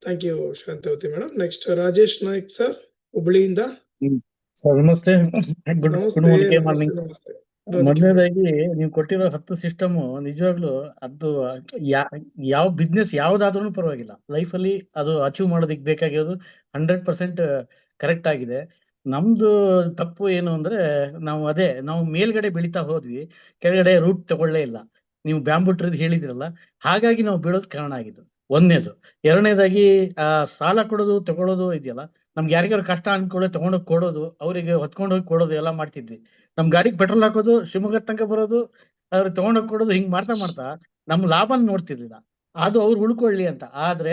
[SPEAKER 1] Thank you Shantavati madam. Next Rajesh Naik sir, ಹುಬ್ಳಿಯಿಂದ.
[SPEAKER 11] ಸರ್ ನಮಸ್ತೆ, ಗುಡ್ ಮಾರ್ನಿಂಗ್.
[SPEAKER 1] ನಮಸ್ತೆ.
[SPEAKER 11] ಮೊದಲನೇದಾಗಿ ನೀವು ಕೊಟ್ಟಿರೋ 10 ಸಿಸ್ಟಮ್ ನಿಜವಾಗ್ಲೂ ಅದು ಯಾವ ಬಿಸ್ನೆಸ್ ಯಾವ್ದಾದ್ರೂ ಪರವಾಗಿಲ್ಲ, ಲೈಫ್ ಅಲ್ಲಿ ಅದು ಅಚೀವ್ ಮಾಡೋದಕ್ಕೆ ಬೇಕಾಗಿರೋದು 100% ಕರೆಕ್ಟ್ ಆಗಿದೆ. ನಮ್ದು ತಪ್ಪು ಏನು ಅಂದ್ರೆ, ನಾವು ಮೇಲ್ಗಡೆ ಬೆಳಿತಾ ಹೋದ್ವಿ, ಕೆಳಗಡೆ ರೂಟ್ ತಗೊಳ್ಳೇ ಇಲ್ಲ. ನೀವು ಬ್ಯಾಂಬೂ ಟ್ರೀ ಹೇಳಿದ್ರಲ್ಲ, ಹಾಗಾಗಿ ನಾವು ಬೀಳೋದ್ ಕಾರಣ ಆಗಿದ್ದು ಒಂದನೇದು. ಎರಡನೇದಾಗಿ ಸಾಲ ಕೊಡೋದು ತಗೊಳ್ಳೋದು ಇದೆಯಲ್ಲ, ನಮ್ಗೆ ಯಾರಿಗಾರು ಕಷ್ಟ ಅನ್ಕೊಳ್ಳೋ ತಗೊಂಡೋಗಿ ಕೊಡೋದು, ಅವರಿಗೆ ಹೊತ್ಕೊಂಡೋಗಿ ಕೊಡೋದು ಎಲ್ಲ ಮಾಡ್ತಿದ್ವಿ. ನಮ್ ಗಾಡಿಗೆ ಪೆಟ್ರೋಲ್ ಹಾಕೋದು, ಶಿವಮೊಗ್ಗ ತನಕ ಬರೋದು, ಅವ್ರಿಗೆ ತಗೊಂಡೋಗಿ ಕೊಡೋದು, ಹಿಂಗ್ ಮಾಡ್ತಾ ನಮ್ ಲಾಭನ ನೋಡ್ತಿರ್ಲಿಲ್ಲ. ಅದು ಅವ್ರು ಉಳ್ಕೊಳ್ಳಿ ಅಂತ. ಆದ್ರೆ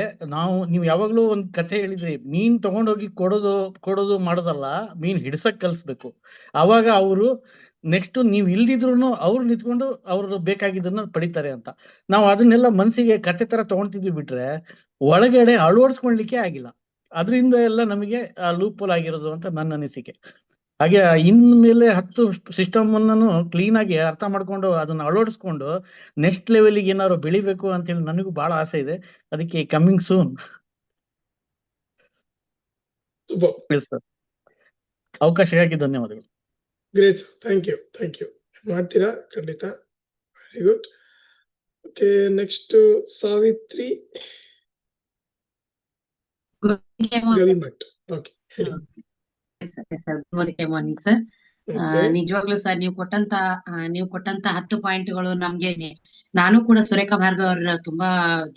[SPEAKER 11] ನೀವು ಯಾವಾಗ್ಲೂ ಒಂದ್ ಕಥೆ ಹೇಳಿದ್ರಿ, ಮೀನ್ ತಗೊಂಡೋಗಿ ಕೊಡೋದು ಮಾಡೋದಲ್ಲ, ಮೀನ್ ಹಿಡ್ಸಕ್ ಕಲ್ಸ್ಬೇಕು. ಅವಾಗ ಅವರು ನೆಕ್ಸ್ಟ್ ನೀವ್ ಇಲ್ದಿದ್ರು ಅವ್ರು ನಿಂತ್ಕೊಂಡು ಅವ್ರು ಬೇಕಾಗಿದ್ದನ್ನ ಪಡಿತಾರೆ ಅಂತ. ನಾವು ಅದನ್ನೆಲ್ಲ ಮನ್ಸಿಗೆ ಕತೆ ತರ ತಗೊಂತಿದ್ವಿ ಬಿಟ್ರೆ ಒಳಗಡೆ ಅಳವಡಿಸ್ಕೊಳ್ಲಿಕ್ಕೆ ಆಗಿಲ್ಲ. ಅದರಿಂದ ಎಲ್ಲ ನಮಗೆ ಲೂಪ್ ಹೋಲ್ ಆಗಿರೋದು ಅಂತ ನನ್ನ ಅನಿಸಿಕೆ. ಹಾಗೆ ಇನ್ಮೇಲೆ 10 ಸಿಸ್ಟಮ್ ಅನ್ನು ಕ್ಲೀನ್ ಆಗಿ ಅರ್ಥ ಮಾಡ್ಕೊಂಡು ಅದನ್ನ ಅಳವಡಿಸ್ಕೊಂಡು ನೆಕ್ಸ್ಟ್ ಲೆವೆಲ್ಗೆ ಏನಾದ್ರು ಬೆಳಿಬೇಕು ಅಂತೇಳಿ ನನಗೂ ಬಹಳ ಆಸೆ ಇದೆ. ಅದಕ್ಕೆ ಕಮ್ಮಿಂಗ್ ಸೂನ್. ಸರ್, ಅವಕಾಶಕ್ಕಾಗಿ ಧನ್ಯವಾದಗಳು.
[SPEAKER 1] ಗ್ರೇಟ್ ಸರ್, ಥ್ಯಾಂಕ್ ಯು ಮಾಡ್ತೀರಾ ಖಂಡಿತ. Very good. Okay, next Savitri Gavimath. Okay, ಹೇಳಿ.
[SPEAKER 12] Morning sir.
[SPEAKER 1] ನಮಸ್ತೆ.
[SPEAKER 12] ನಿಜವಾಗ್ಲೂ ಸರ್ ನೀವು ಕೊಟ್ಟಂತ 10 ಪಾಯಿಂಟ್ಗಳು ನಮ್ಗೆ ನಾನು ಕೂಡ ಸುರೇಖಾ ಭಾರ್ಗವ್ ಅವರ ತುಂಬಾ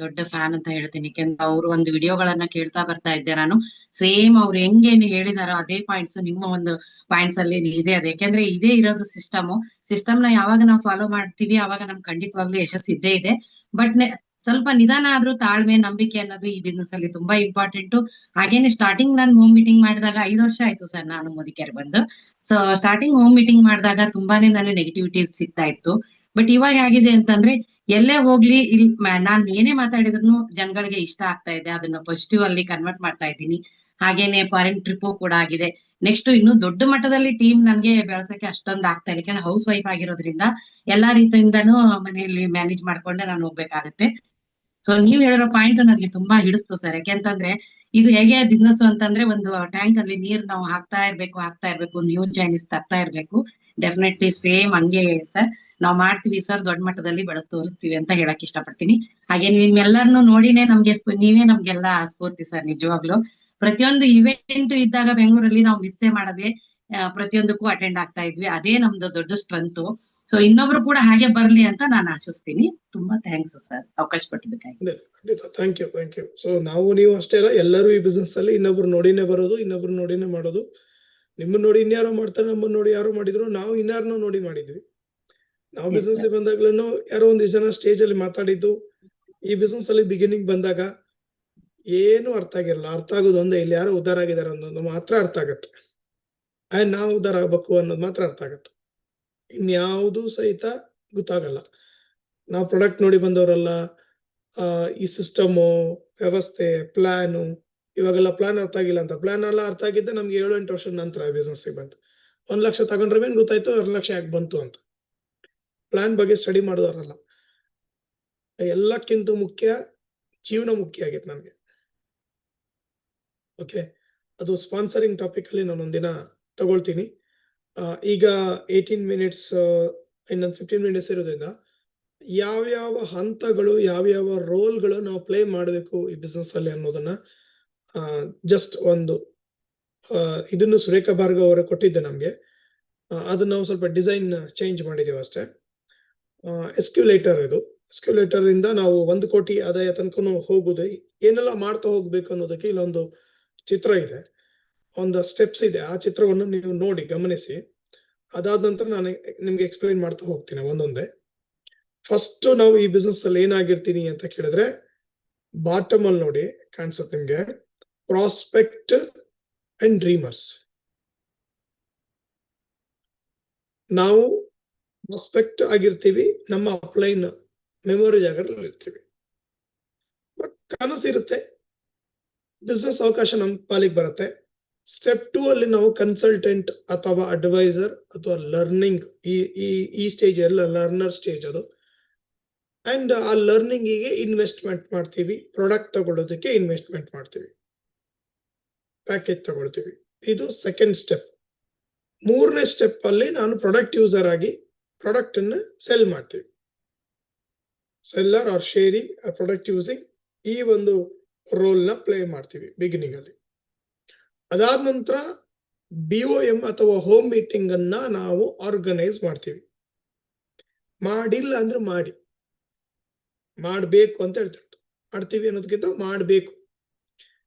[SPEAKER 12] ದೊಡ್ಡ ಫ್ಯಾನ್ ಅಂತ ಹೇಳ್ತೀನಿ. ಯಾಕೆಂದ್ರೆ ಅವರು ಒಂದು ವಿಡಿಯೋಗಳನ್ನ ಕೇಳ್ತಾ ಬರ್ತಾ ಇದ್ದೆ ನಾನು. ಸೇಮ್ ಅವ್ರು ಹೆಂಗೇನು ಹೇಳಿದಾರೋ ಅದೇ ಪಾಯಿಂಟ್ಸ್ ನಿಮ್ಮ ಒಂದು ಪಾಯಿಂಟ್ಸ್ ಅಲ್ಲಿ ಇದೆ. ಅದು ಯಾಕೆಂದ್ರೆ ಇದೇ ಇರೋದು ಸಿಸ್ಟಮ್ ನ ಯಾವಾಗ ನಾವು ಫಾಲೋ ಮಾಡ್ತೀವಿ ಅವಾಗ ನಮ್ಗೆ ಖಂಡಿತವಾಗ್ಲೂ ಯಶಸ್ಸು ಇದ್ದೇ ಇದೆ. ಬಟ್ ಸ್ವಲ್ಪ ನಿಧಾನ ಆದ್ರೂ ತಾಳ್ಮೆ, ನಂಬಿಕೆ ಅನ್ನೋದು ಈ ಬಿಸ್ನೆಸ್ ಅಲ್ಲಿ ತುಂಬಾ ಇಂಪಾರ್ಟೆಂಟ್. ಹಾಗೇನೆ ಸ್ಟಾರ್ಟಿಂಗ್ ನಾನು ಹೋಮ್ ಮೀಟಿಂಗ್ ಮಾಡಿದಾಗ 5 ವರ್ಷ ಆಯ್ತು ಸರ್ ನಾನು ಮೋದಿಕೆರೆ ಬಂದು. ಸೊ ಸ್ಟಾರ್ಟಿಂಗ್ ಹೋಮ್ ಮೀಟಿಂಗ್ ಮಾಡಿದಾಗ ತುಂಬಾನೇ ನನಗೆ ನೆಗೆಟಿವಿಟೀಸ್ ಸಿಗ್ತಾ ಇತ್ತು. ಬಟ್ ಇವಾಗ ಹೇಗಿದೆ ಅಂತಂದ್ರೆ ಎಲ್ಲೇ ಹೋಗ್ಲಿ ನಾನ್ ಏನೇ ಮಾತಾಡಿದ್ರು ಜನಗಳಿಗೆ ಇಷ್ಟ ಆಗ್ತಾ ಇದೆ. ಅದನ್ನ ಪಾಸಿಟಿವ್ ಅಲ್ಲಿ ಕನ್ವರ್ಟ್ ಮಾಡ್ತಾ ಇದ್ದೀನಿ. ಹಾಗೇನೆ ಫಾರಿನ್ ಟ್ರಿಪ್ ಕೂಡ ಆಗಿದೆ. ನೆಕ್ಸ್ಟ್ ಇನ್ನು ದೊಡ್ಡ ಮಟ್ಟದಲ್ಲಿ ಟೀಮ್ ನನ್ಗೆ ಬೆಳೆಸಕ್ಕೆ ಅಷ್ಟೊಂದು ಆಗ್ತಾ ಇಲ್ಲ. ಯಾಕಂದ್ರೆ ಹೌಸ್ ವೈಫ್ ಆಗಿರೋದ್ರಿಂದ ಎಲ್ಲಾ ರೀತಿಯಿಂದನೂ ಮನೆಯಲ್ಲಿ ಮ್ಯಾನೇಜ್ ಮಾಡ್ಕೊಂಡೆ ನಾನು ಹೋಗ್ಬೇಕಾಗತ್ತೆ. ಸೊ ನೀವ್ ಹೇಳಿರೋ ಪಾಯಿಂಟ್ ನನಗೆ ತುಂಬಾ ಹಿಡಿಸ್ತು ಸರ್. ಯಾಕೆಂತಂದ್ರೆ ಇದು ಹೇಗೆ ಬಿಸ್ನೆಸ್ ಅಂತಂದ್ರೆ ಒಂದು ಟ್ಯಾಂಕ್ ಅಲ್ಲಿ ನೀರ್ ನಾವು ಹಾಕ್ತಾ ಇರ್ಬೇಕು, ನ್ಯೂ ಚೈನೀಸ್ ತರ್ತಾ ಇರ್ಬೇಕು. ಡೆಫಿನೆಟ್ಲಿ ಸೇಮ್ ಹಂಗೆ ಸರ್ ನಾವ್ ಮಾಡ್ತೀವಿ ಸರ್, ದೊಡ್ಡ ಮಟ್ಟದಲ್ಲಿ ಬೆಳೆದು ತೋರಿಸ್ತೀವಿ ಅಂತ ಹೇಳಕ್ ಇಷ್ಟಪಡ್ತೀನಿ. ಹಾಗೆ ನಿಮ್ಮೆಲ್ಲರನ್ನು ನೋಡಿನೇ ನೀವೇ ನಮ್ಗೆಲ್ಲ ಸ್ಫೂರ್ತಿ ಸರ್. ನಿಜವಾಗ್ಲು ಪ್ರತಿಯೊಂದು ಇವೆಂಟ್ ಇದ್ದಾಗ ಬೆಂಗಳೂರಲ್ಲಿ ನಾವು ಮಿಸ್ಸೇ ಮಾಡದೆ ಪ್ರತಿಯೊಂದಕ್ಕೂ ಅಟೆಂಡ್ ಆಗ್ತಾ ಇದ್ವಿ. ಅದೇ ನಮ್ದು ದೊಡ್ಡ ಸ್ಟ್ರೆಂತ್. ಸೊ ಇನ್ನೊಬ್ರು ಕೂಡ ಹಾಗೆ ಬರ್ಲಿ ಅಂತ ನಾನು ಆಶಿಸ್ತೀನಿ. ತುಂಬಾ ಥ್ಯಾಂಕ್ಸ್ ಸರ್ ಅವಕಾಶ ಕೊಟ್ಟಿದ್ದಕ್ಕಾಗಿ.
[SPEAKER 1] ಖಂಡಿತ, ಥ್ಯಾಂಕ್ ಯು. ಸೊ ನೀವು ಅಷ್ಟೇ ಅಲ್ಲ, ಎಲ್ಲರೂ ಈ ಬಿಸ್ನೆಸ್ ಅಲ್ಲಿ ಇನ್ನೊಬ್ರು ನೋಡಿನೇ ಬರೋದು, ಇನ್ನೊಬ್ರು ನೋಡಿನೇ ಮಾಡೋದು. ನಿಮ್ಮನ್ನ ನೋಡಿ ಇನ್ಯಾರೋ ಮಾಡ್ತಾರೆ, ನಮ್ಮನ್ನ ನೋಡಿ ಯಾರು ಮಾಡಿದ್ರು, ನಾವು ಇನ್ಯಾರನ್ನೋ ನೋಡಿ ಮಾಡಿದ್ವಿ. ನಾವು ಬಿಸ್ನೆಸ್ ಬಂದಾಗ್ಲೂ ಯಾರೋ ಒಂದಿಷ್ಟು ಜನ ಸ್ಟೇಜ್ ಅಲ್ಲಿ ಮಾತಾಡಿದ್ದು, ಈ ಬಿಸ್ನೆಸ್ ಅಲ್ಲಿ ಬಿಗಿನಿಂಗ್ ಬಂದಾಗ ಏನು ಅರ್ಥ ಆಗಿರಲ್ಲ. ಅರ್ಥ ಆಗೋದು ಒಂದೇ, ಇಲ್ಲಿ ಯಾರೋ ಉದ್ಧಾರ ಆಗಿದ್ದಾರೆ ಅನ್ನೋದು ಮಾತ್ರ ಅರ್ಥ ಆಗತ್ತೆ. ನಾವು ಉದ್ಧಾರ ಆಗ್ಬೇಕು ಅನ್ನೋದು ಮಾತ್ರ ಅರ್ಥ ಆಗತ್ತೆ. ಇನ್ಯಾವುದು ಸಹಿತ ಗೊತ್ತಾಗಲ್ಲ. ನಾವು ಪ್ರಾಡಕ್ಟ್ ನೋಡಿ ಬಂದವರಲ್ಲ. ಈ ಸಿಸ್ಟಮು, ವ್ಯವಸ್ಥೆ, ಪ್ಲಾನು, ಇವಾಗೆಲ್ಲ ಪ್ಲಾನ್ ಅರ್ಥ ಆಗಿಲ್ಲ ಅಂತ. ಪ್ಲಾನ್ ಎಲ್ಲ ಅರ್ಥ ಆಗಿದ್ದೆ ನಮ್ಗೆ 7-8 ವರ್ಷದ ನಂತರ ಬಿಸ್ನೆಸ್ ಬಂತು. 1 ಲಕ್ಷ ತಗೊಂಡ್ರೆ ಗೊತ್ತಾಯ್ತು 2 ಲಕ್ಷ ಯಾಕೆ ಬಂತು ಅಂತ. ಪ್ಲಾನ್ ಬಗ್ಗೆ ಸ್ಟಡಿ ಮಾಡೋದಲ್ಲ. ಎಲ್ಲಕ್ಕಿಂತ ಮುಖ್ಯ ಜೀವನ ಮುಖ್ಯ ಆಗೈತೆ ನನ್ಗೆ. ಓಕೆ, ಅದು ಸ್ಪಾನ್ಸರಿಂಗ್ ಟಾಪಿಕ್ ಅಲ್ಲಿ ನಾನು ಒಂದಿನ ತಗೊಳ್ತೀನಿ. ಈಗ 18 ಮಿನಿಟ್ಸ್ ಇನ್ನೊಂದು 15 ಮಿನಿಟ್ಸ್ ಇರೋದ್ರಿಂದ ಯಾವ್ಯಾವ ಹಂತಗಳು, ಯಾವ್ಯಾವ ರೋಲ್ಗಳು ನಾವು ಪ್ಲೇ ಮಾಡಬೇಕು ಈ ಬಿಸ್ನೆಸ್ ಅಲ್ಲಿ ಅನ್ನೋದನ್ನ ಜಸ್ಟ್ ಒಂದು ಇದನ್ನು ಸುರೇಖಾ ಭಾರ್ಗವ್ ಅವರು ಕೊಟ್ಟಿದ್ದೆ ನಮ್ಗೆ. ಅದನ್ನ ನಾವು ಸ್ವಲ್ಪ ಡಿಸೈನ್ ಚೇಂಜ್ ಮಾಡಿದೀವಿ ಅಷ್ಟೇ. ಎಸ್ಕ್ಯುಲೇಟರ್ ಇದು. ಎಸ್ಕ್ಯುಲೇಟರ್ ಇಂದ ನಾವು 1 ಕೋಟಿ ಆದಾಯ ತನಕ ಹೋಗುದು, ಏನೆಲ್ಲ ಮಾಡ್ತಾ ಹೋಗ್ಬೇಕು ಅನ್ನೋದಕ್ಕೆ ಇಲ್ಲೊಂದು ಚಿತ್ರ ಇದೆ, ಒಂದು ಸ್ಟೆಪ್ಸ್ ಇದೆ. ಆ ಚಿತ್ರವನ್ನು ನೀವು ನೋಡಿ ಗಮನಿಸಿ. ಅದಾದ ನಂತರ ನಾನು ನಿಮ್ಗೆ ಎಕ್ಸ್ಪ್ಲೈನ್ ಮಾಡ್ತಾ ಹೋಗ್ತೀನಿ ಒಂದೊಂದೇ. ಫಸ್ಟ್ ನಾವು ಈ ಬಿಸ್ನೆಸ್ ಅಲ್ಲಿ ಏನಾಗಿರ್ತೀನಿ ಅಂತ ಕೇಳಿದ್ರೆ, ಬಾಟಮ್ ಅಲ್ಲಿ ನೋಡಿ ಕಾಣಿಸುತ್ತೆ ನಿಮ್ಗೆ, ಪ್ರಾಸ್ಪೆಕ್ಟ್ ಅಂಡ್ ಡ್ರೀಮರ್ಸ್. ನಾವು ಪ್ರಾಸ್ಪೆಕ್ಟ್ ಆಗಿರ್ತೀವಿ, ನಮ್ಮ ಅಪ್ಲೈನ್ ಮೆಮೊರಿ ಜಾಗದಲ್ಲಿ ಇರ್ತೀವಿ. ಬಟ್ ಕನಸಿರುತ್ತೆ, ಬಿಸ್ನೆಸ್ ಅವಕಾಶ ನಮ್ ಪಾಲಿಗೆ ಬರುತ್ತೆ. ಸ್ಟೆಪ್ 2 ಅಲ್ಲಿ ನಾವು ಕನ್ಸಲ್ಟೆಂಟ್ ಅಥವಾ ಅಡ್ವೈಸರ್ ಅಥವಾ ಲರ್ನಿಂಗ್, ಈ ಸ್ಟೇಜ್ ಎಲ್ಲ ಲರ್ನರ್ ಸ್ಟೇಜ್ ಅದು. ಅಂಡ್ ಆ ಲರ್ನಿಂಗ್ ಗೆ ಇನ್ವೆಸ್ಟ್ಮೆಂಟ್ ಮಾಡ್ತೀವಿ, ಪ್ರಾಡಕ್ಟ್ ತಗೊಳ್ಳೋದಕ್ಕೆ ಇನ್ವೆಸ್ಟ್ಮೆಂಟ್ ಮಾಡ್ತೀವಿ, ಪ್ಯಾಕೇಜ್ ತಗೊಳ್ತೀವಿ. ಇದು ಸೆಕೆಂಡ್ ಸ್ಟೆಪ್. 3ನೇ ಸ್ಟೆಪ್ ಅಲ್ಲಿ ನಾನು ಪ್ರಾಡಕ್ಟ್ ಯೂಸರ್ ಆಗಿ ಪ್ರಾಡಕ್ಟ್ ಅನ್ನ ಸೆಲ್ ಮಾಡ್ತೀವಿ. Seller are sharing product using, ಈ ಒಂದು ರೋಲ್ ನ ಪ್ಲೇ ಮಾಡ್ತೀವಿ ಬಿಗಿನಿಂಗ್ ಅಲ್ಲಿ. ಅದಾದ ನಂತರ BOM ಅಥವಾ ಹೋಮ್ ಮೀಟಿಂಗ್ ಅನ್ನ ನಾವು ಆರ್ಗನೈಸ್ ಮಾಡ್ತೀವಿ. ಮಾಡಿಲ್ಲ ಅಂದ್ರೆ ಮಾಡ್ಬೇಕು ಅಂತ ಹೇಳ್ತಿರ್ತೀವಿ. ಮಾಡ್ತೀವಿ ಅನ್ನೋದಕ್ಕಿಂತ ಮಾಡ್ಬೇಕು.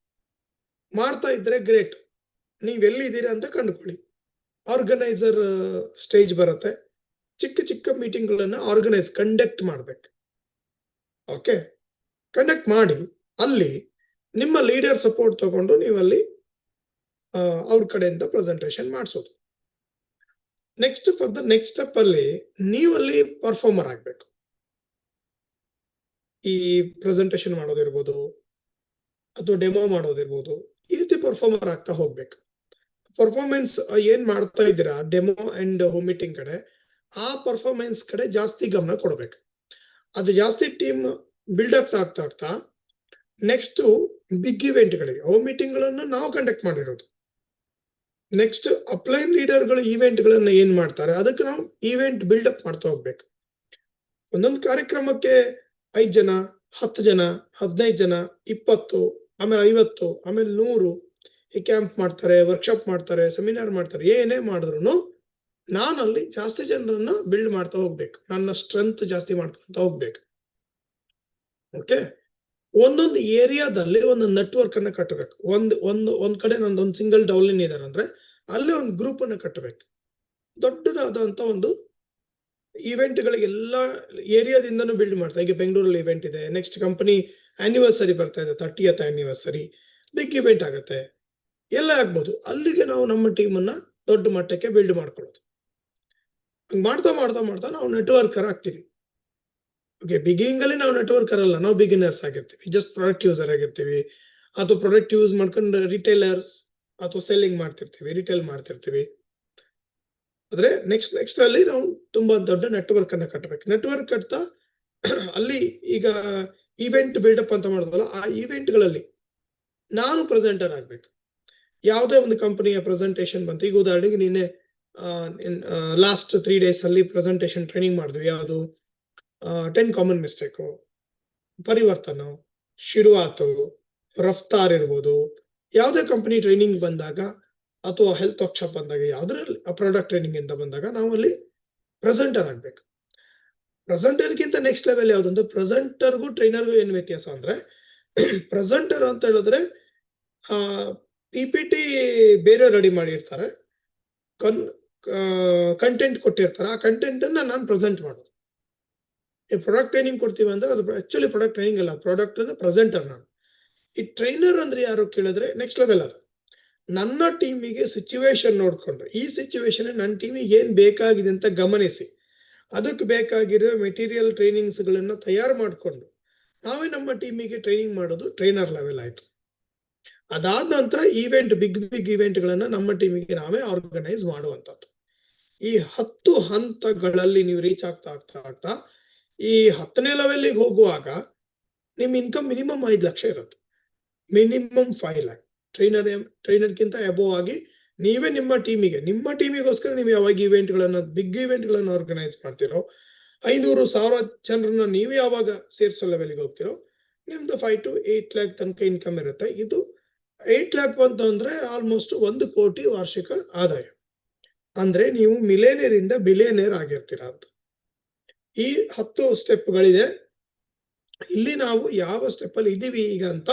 [SPEAKER 1] ಮಾಡ್ತಾ ಇದ್ರೆ ಗ್ರೇಟ್. ನೀವೆಲ್ಲಿದ್ದೀರಾ ಅಂತ ಕಂಡುಕೊಳ್ಳಿ. ಆರ್ಗನೈಸರ್ ಸ್ಟೇಜ್ ಬರುತ್ತೆ. ಚಿಕ್ಕ ಚಿಕ್ಕ ಮೀಟಿಂಗ್ ಗಳನ್ನ ಕಂಡಕ್ಟ್ ಮಾಡ್ಬೇಕು. ಓಕೆ, ಕಂಡಕ್ಟ್ ಮಾಡಿ ಅಲ್ಲಿ ನಿಮ್ಮ ಲೀಡರ್ ಸಪೋರ್ಟ್ ತಗೊಂಡು ನೀವಲ್ಲಿ ಅವ್ರ ಕಡೆಯಿಂದ ಪ್ರೆಸೆಂಟೇಶನ್ ಮಾಡಿಸೋದು. Next for the next step ಅಲ್ಲಿ ನೀವಲ್ಲಿ ಪರ್ಫಾರ್ಮರ್ ಆಗ್ಬೇಕು. ಈ ಪ್ರೆಸೆಂಟೇಶನ್ ಮಾಡೋದಿರ್ಬೋದು ಅಥವಾ ಡೆಮೋ ಮಾಡೋದಿರ್ಬೋದು, ಈ ರೀತಿ ಪರ್ಫಾರ್ಮರ್ ಆಗ್ತಾ ಹೋಗ್ಬೇಕು. ಪರ್ಫಾರ್ಮೆನ್ಸ್ ಏನ್ ಮಾಡ್ತಾ ಇದ್ದೀರಾ ಡೆಮೋ ಅಂಡ್ ಹೋಮ್ ಮೀಟಿಂಗ್ ಕಡೆ, ಆ ಪರ್ಫಾರ್ಮೆನ್ಸ್ ಕಡೆ ಜಾಸ್ತಿ ಗಮನ ಕೊಡ್ಬೇಕು. ಅದು ಜಾಸ್ತಿ ಟೀಮ್ ಬಿಲ್ಡ್ ಆಗ್ತಾ ನೆಕ್ಸ್ಟ್ ಬಿಗ್ ಇವೆಂಟ್ ಗಳಿಗೆ, ಹೋಮ್ ಮೀಟಿಂಗ್ ಗಳನ್ನು ನಾವು ಕಂಡಕ್ಟ್ ಮಾಡಿರೋದು. ನೆಕ್ಸ್ಟ್ ಅಪ್ಲೈನ್ ಲೀಡರ್ಗಳು ಈವೆಂಟ್ ಗಳನ್ನ ಏನ್ ಮಾಡ್ತಾರೆ ಅದಕ್ಕೆ ನಾವು ಈವೆಂಟ್ ಬಿಲ್ಡ್ ಅಪ್ ಮಾಡ್ತಾ ಹೋಗ್ಬೇಕು. ಒಂದೊಂದು ಕಾರ್ಯಕ್ರಮಕ್ಕೆ 5 ಜನ, 10 ಜನ, 15 ಜನ, 20, ಆಮೇಲೆ 50, ಆಮೇಲೆ 100 ಈ ಕ್ಯಾಂಪ್ ಮಾಡ್ತಾರೆ, ವರ್ಕ್ಶಾಪ್ ಮಾಡ್ತಾರೆ, ಸೆಮಿನಾರ್ ಮಾಡ್ತಾರೆ. ಏನೇ ಮಾಡಿದ್ರು ನಾನು ಅಲ್ಲಿ ಜಾಸ್ತಿ ಜನರನ್ನ ಬಿಲ್ಡ್ ಮಾಡ್ತಾ ಹೋಗ್ಬೇಕು. ನನ್ನ ಸ್ಟ್ರೆಂತ್ ಜಾಸ್ತಿ ಮಾಡ್ಕೊಂತ ಹೋಗ್ಬೇಕು. ಓಕೆ, ಒಂದೊಂದು ಏರಿಯಾದಲ್ಲಿ ಒಂದೊಂದು ನೆಟ್ವರ್ಕ್ ಅನ್ನ ಕಟ್ಟಬೇಕು. ಒಂದ್ ಕಡೆ ನಂದೊಂದು ಸಿಂಗಲ್ ಡೌಲಿನ್ ಇದಾರೆ ಅಂದ್ರೆ ಅಲ್ಲಿ ಒಂದು ಗ್ರೂಪ್ ಅನ್ನ ಕಟ್ಟಬೇಕು. ದೊಡ್ಡದಾದಂತ ಒಂದು ಇವೆಂಟ್ ಗಳಿಗೆ ಎಲ್ಲಾ ಏರಿಯಾದಿಂದನೂ ಬಿಲ್ಡ್ ಮಾಡ್ತಾರೆ. ಈಗ ಬೆಂಗಳೂರಲ್ಲಿ ಇವೆಂಟ್ ಇದೆ, ನೆಕ್ಸ್ಟ್ ಕಂಪನಿ ಆನಿವರ್ಸರಿ ಬರ್ತಾ ಇದೆ, 30th ಆನಿವರ್ಸರಿ, ಬಿಗ್ ಇವೆಂಟ್ ಆಗುತ್ತೆ, ಎಲ್ಲ ಆಗ್ಬೋದು. ಅಲ್ಲಿಗೆ ನಾವು ನಮ್ಮ ಟೀಮ್ ಅನ್ನ ದೊಡ್ಡ ಮಟ್ಟಕ್ಕೆ ಬಿಲ್ಡ್ ಮಾಡ್ಕೊಳ್ಳೋದು. ಮಾಡ್ತಾ ಮಾಡ್ತಾ ಮಾಡ್ತಾ ನಾವು ನೆಟ್ವರ್ಕರ್ ಆಗ್ತೀವಿ. ಓಕೆ, ಬಿಗಿನಿಂಗ್ ಅಲ್ಲಿ ನಾವು ನೆಟ್ವರ್ಕರ್ ಅಲ್ಲ, ನಾವು ಬಿಗಿನರ್ಸ್ ಆಗಿರ್ತೀವಿ, ಜಸ್ಟ್ ಪ್ರಾಡಕ್ಟ್ ಯೂಸರ್ ಆಗಿರ್ತೀವಿ, ಅಥವಾ ಪ್ರಾಡಕ್ಟ್ ಯೂಸ್ ಮಾಡ್ಕೊಂಡು ರಿಟೇಲರ್ಸ್ ಅಥವಾ ಸೆಲ್ಲಿಂಗ್ ಮಾಡ್ತಿರ್ತೀವಿ, ರಿಟೇಲ್ ಮಾಡ್ತಿರ್ತೀವಿ. ಆದ್ರೆ ನೆಕ್ಸ್ಟ್ ಅಲ್ಲಿ ನಾವು ತುಂಬಾ ದೊಡ್ಡ ನೆಟ್ವರ್ಕ್ ಅನ್ನ ಕಟ್ಟಬೇಕು. ನೆಟ್ವರ್ಕ್ ಕಟ್ತಾ ಅಲ್ಲಿ ಈಗ ಇವೆಂಟ್ ಬಿಲ್ಡಪ್ ಅಂತ ಮಾಡೋದಲ್ಲ, ಆ ಇವೆಂಟ್ ಗಳಲ್ಲಿ ನಾನು ಪ್ರೆಸೆಂಟರ್ ಆಗ್ಬೇಕು. ಯಾವುದೇ ಒಂದು ಕಂಪನಿಯ ಪ್ರೆಸೆಂಟೇಶನ್ ಬಂತು, ಈಗ ಉದಾಹರಣೆಗೆ ನಿನ್ನೆ ಲಾಸ್ಟ್ 3 days ಅಲ್ಲಿ ಪ್ರೆಸೆಂಟೇಶನ್ ಟ್ರೈನಿಂಗ್ ಮಾಡಿದ್ವಿ. ಯಾವುದು 10 ಕಾಮನ್ ಮಿಸ್ಟೇಕ್, ಪರಿವರ್ತನ, ಶುರುವಾತು, ರಫ್ತಾರ್ ಇರ್ಬೋದು. ಯಾವುದೇ ಕಂಪನಿ ಟ್ರೈನಿಂಗ್ ಬಂದಾಗ ಅಥವಾ ಹೆಲ್ತ್ ವರ್ಕ್ಶಾಪ್ ಬಂದಾಗ, ಯಾವ್ದ್ರಲ್ಲಿ ಪ್ರಾಡಕ್ಟ್ ಟ್ರೈನಿಂಗ್ ಅಂತ ಬಂದಾಗ ನಾವು ಅಲ್ಲಿ ಪ್ರೆಸೆಂಟರ್ ಆಗ್ಬೇಕು. ಪ್ರೆಸೆಂಟರ್ಗಿಂತ ನೆಕ್ಸ್ಟ್ ಲೆವೆಲ್ ಯಾವ್ದಂದ್ರೆ ಪ್ರೆಸೆಂಟರ್ಗೂ ಟ್ರೈನರ್ಗೂ ಏನ್ ವ್ಯತ್ಯಾಸ ಅಂದ್ರೆ, ಪ್ರೆಸೆಂಟರ್ ಅಂತ ಹೇಳಿದ್ರೆ PPT ಬೇರೆ ರೆಡಿ ಮಾಡಿರ್ತಾರೆ, ಕಂಟೆಂಟ್ ಕೊಟ್ಟಿರ್ತಾರೆ, ಆ ಕಂಟೆಂಟ್ ಅನ್ನ ನಾನು ಪ್ರೆಸೆಂಟ್ ಮಾಡೋದು. ಈ ಪ್ರಾಡಕ್ಟ್ ಟ್ರೈನಿಂಗ್ ಕೊಡ್ತೀವಿ ಅಂದ್ರೆ ಅದು ಆಕ್ಚುಲಿ ಪ್ರಾಡಕ್ಟ್ ಟ್ರೈನಿಂಗ್ ಅಲ್ಲ, ಪ್ರಾಡಕ್ಟ್ ಅಂದ್ರೆ ಪ್ರೆಸೆಂಟರ್ ನಾನು. ಈ ಟ್ರೈನರ್ ಅಂದ್ರೆ ಯಾರು ಕೇಳಿದ್ರೆ ನೆಕ್ಸ್ಟ್ ಲೆವೆಲ್ ಅದು. ನನ್ನ ಟೀಮಿಗೆ ಸಿಚುವೇಶನ್ ನೋಡ್ಕೊಂಡು, ಈ ಸಿಚುವೇಶನ್ ನನ್ನ ಟೀಮಿಗೆ ಏನ್ ಬೇಕಾಗಿದೆ ಅಂತ ಗಮನಿಸಿ, ಅದಕ್ಕೆ ಬೇಕಾಗಿರೋ ಮೆಟೀರಿಯಲ್ ಟ್ರೈನಿಂಗ್ಸ್ ಗಳನ್ನ ತಯಾರು ಮಾಡಿಕೊಂಡು ನಾವೇ ನಮ್ಮ ಟೀಮಿಗೆ ಟ್ರೈನಿಂಗ್ ಮಾಡೋದು ಟ್ರೈನರ್ ಲೆವೆಲ್ ಆಯ್ತು. ಅದಾದ ನಂತರ ಬಿಗ್ ಇವೆಂಟ್ ಗಳನ್ನ ನಮ್ಮ ಟೀಮಿಗೆ ನಾವೇ ಆರ್ಗನೈಸ್ ಮಾಡುವಂತದ್ದು. ಈ 10 ಹಂತಗಳಲ್ಲಿ ನೀವು ರೀಚ್ ಆಗ್ತಾ ಈ 10ನೇ ಲೆವೆಲ್ಗೆ ಹೋಗುವಾಗ ನಿಮ್ ಇನ್ಕಮ್ ಮಿನಿಮಮ್ 5 ಲಕ್ಷ ಇರುತ್ತೆ, ಮಿನಿಮಮ್ 5 lakh. ಟ್ರೈನರ್ಗಿಂತ ಅಬೋವ್ ಆಗಿ ನೀವೇ ನಿಮ್ಮ ಟೀಮಿಗೋಸ್ಕರ ನೀವು ಯಾವಾಗ ಬಿಗ್ ಇವೆಂಟ್ ಗಳನ್ನ ಆರ್ಗನೈಸ್ ಮಾಡ್ತಿರೋ, 500,000 ಜನರನ್ನ ನೀವು ಯಾವಾಗ ಸೇರ್ಸೋ ಲೆವೆಲ್ಗೆ ಹೋಗ್ತಿರೋ, ನಿಮ್ದು 5 to 8 lakh ತನಕ ಇನ್ಕಮ್ ಇರುತ್ತೆ. ಇದು 8 lakh ಬಂತು ಅಂದ್ರೆ ಆಲ್ಮೋಸ್ಟ್ 1 ಕೋಟಿ ವಾರ್ಷಿಕ ಆದಾಯ. ಅಂದ್ರೆ ನೀವು ಮಿಲೇನಿಯರ್ ಇಂದ ಬಿಲಿಯನಿಯರ್ ಆಗಿರ್ತೀರ ಅಂತ. ಈ 10 ಸ್ಟೆಪ್ಗಳಿದೆ. ಇಲ್ಲಿ ನಾವು ಯಾವ ಸ್ಟೆಪ್ ಅಲ್ಲಿ ಇದೀವಿ ಈಗ ಅಂತ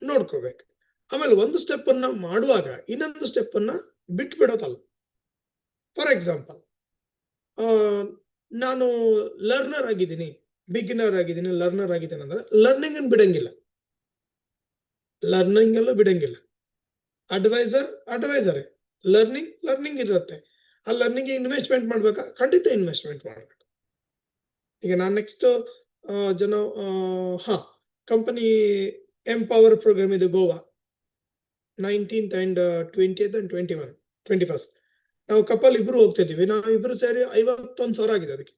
[SPEAKER 1] ನೋಡ್ಕೋಬೇಕು. ಆಮೇಲೆ ಒಂದು ಸ್ಟೆಪ್ ಅನ್ನ ಮಾಡುವಾಗ ಇನ್ನೊಂದು ಸ್ಟೆಪ್ ಅನ್ನ ಬಿಟ್ಬಿಡೋದಲ್ಲ. ಫಾರ್ ಎಕ್ಸಾಂಪಲ್, ನಾನು ಲರ್ನರ್ ಆಗಿದ್ದೀನಿ, ಬಿಗಿನರ್ ಆಗಿದ್ದೀನಿ, ಲರ್ನರ್ ಆಗಿದ್ದೀನಿ ಅಂದ್ರೆ ಲರ್ನಿಂಗ್ ಅನ್ನು ಬಿಡಂಗಿಲ್ಲ, ಲರ್ನಿಂಗ್ ಎಲ್ಲ ಬಿಡಂಗಿಲ್ಲ. ಅಡ್ವೈಸರ್ ಲರ್ನಿಂಗ್ ಇರುತ್ತೆ. ಆ ಲರ್ನಿಂಗ್ ಇನ್ವೆಸ್ಟ್ಮೆಂಟ್ ಮಾಡ್ಬೇಕಾ? ಖಂಡಿತ ಇನ್ವೆಸ್ಟ್ಮೆಂಟ್ ಮಾಡ್ಬೇಕು. ಈಗ ನಾನು ನೆಕ್ಸ್ಟ್ ಕಂಪನಿ ಎಂಪವರ್ ಪ್ರೋಗ್ರಾಮ್ ಇದೆ Goa, 19th and 20th and 21st. ನಾವು ಕಪಲ್ ಇಬ್ರು ಹೋಗ್ತಿದ್ದೀವಿ. ನಾವು ಇಬ್ರು ಸೇರಿ 51,000 ಆಗಿದೆ. ಅದಕ್ಕೆ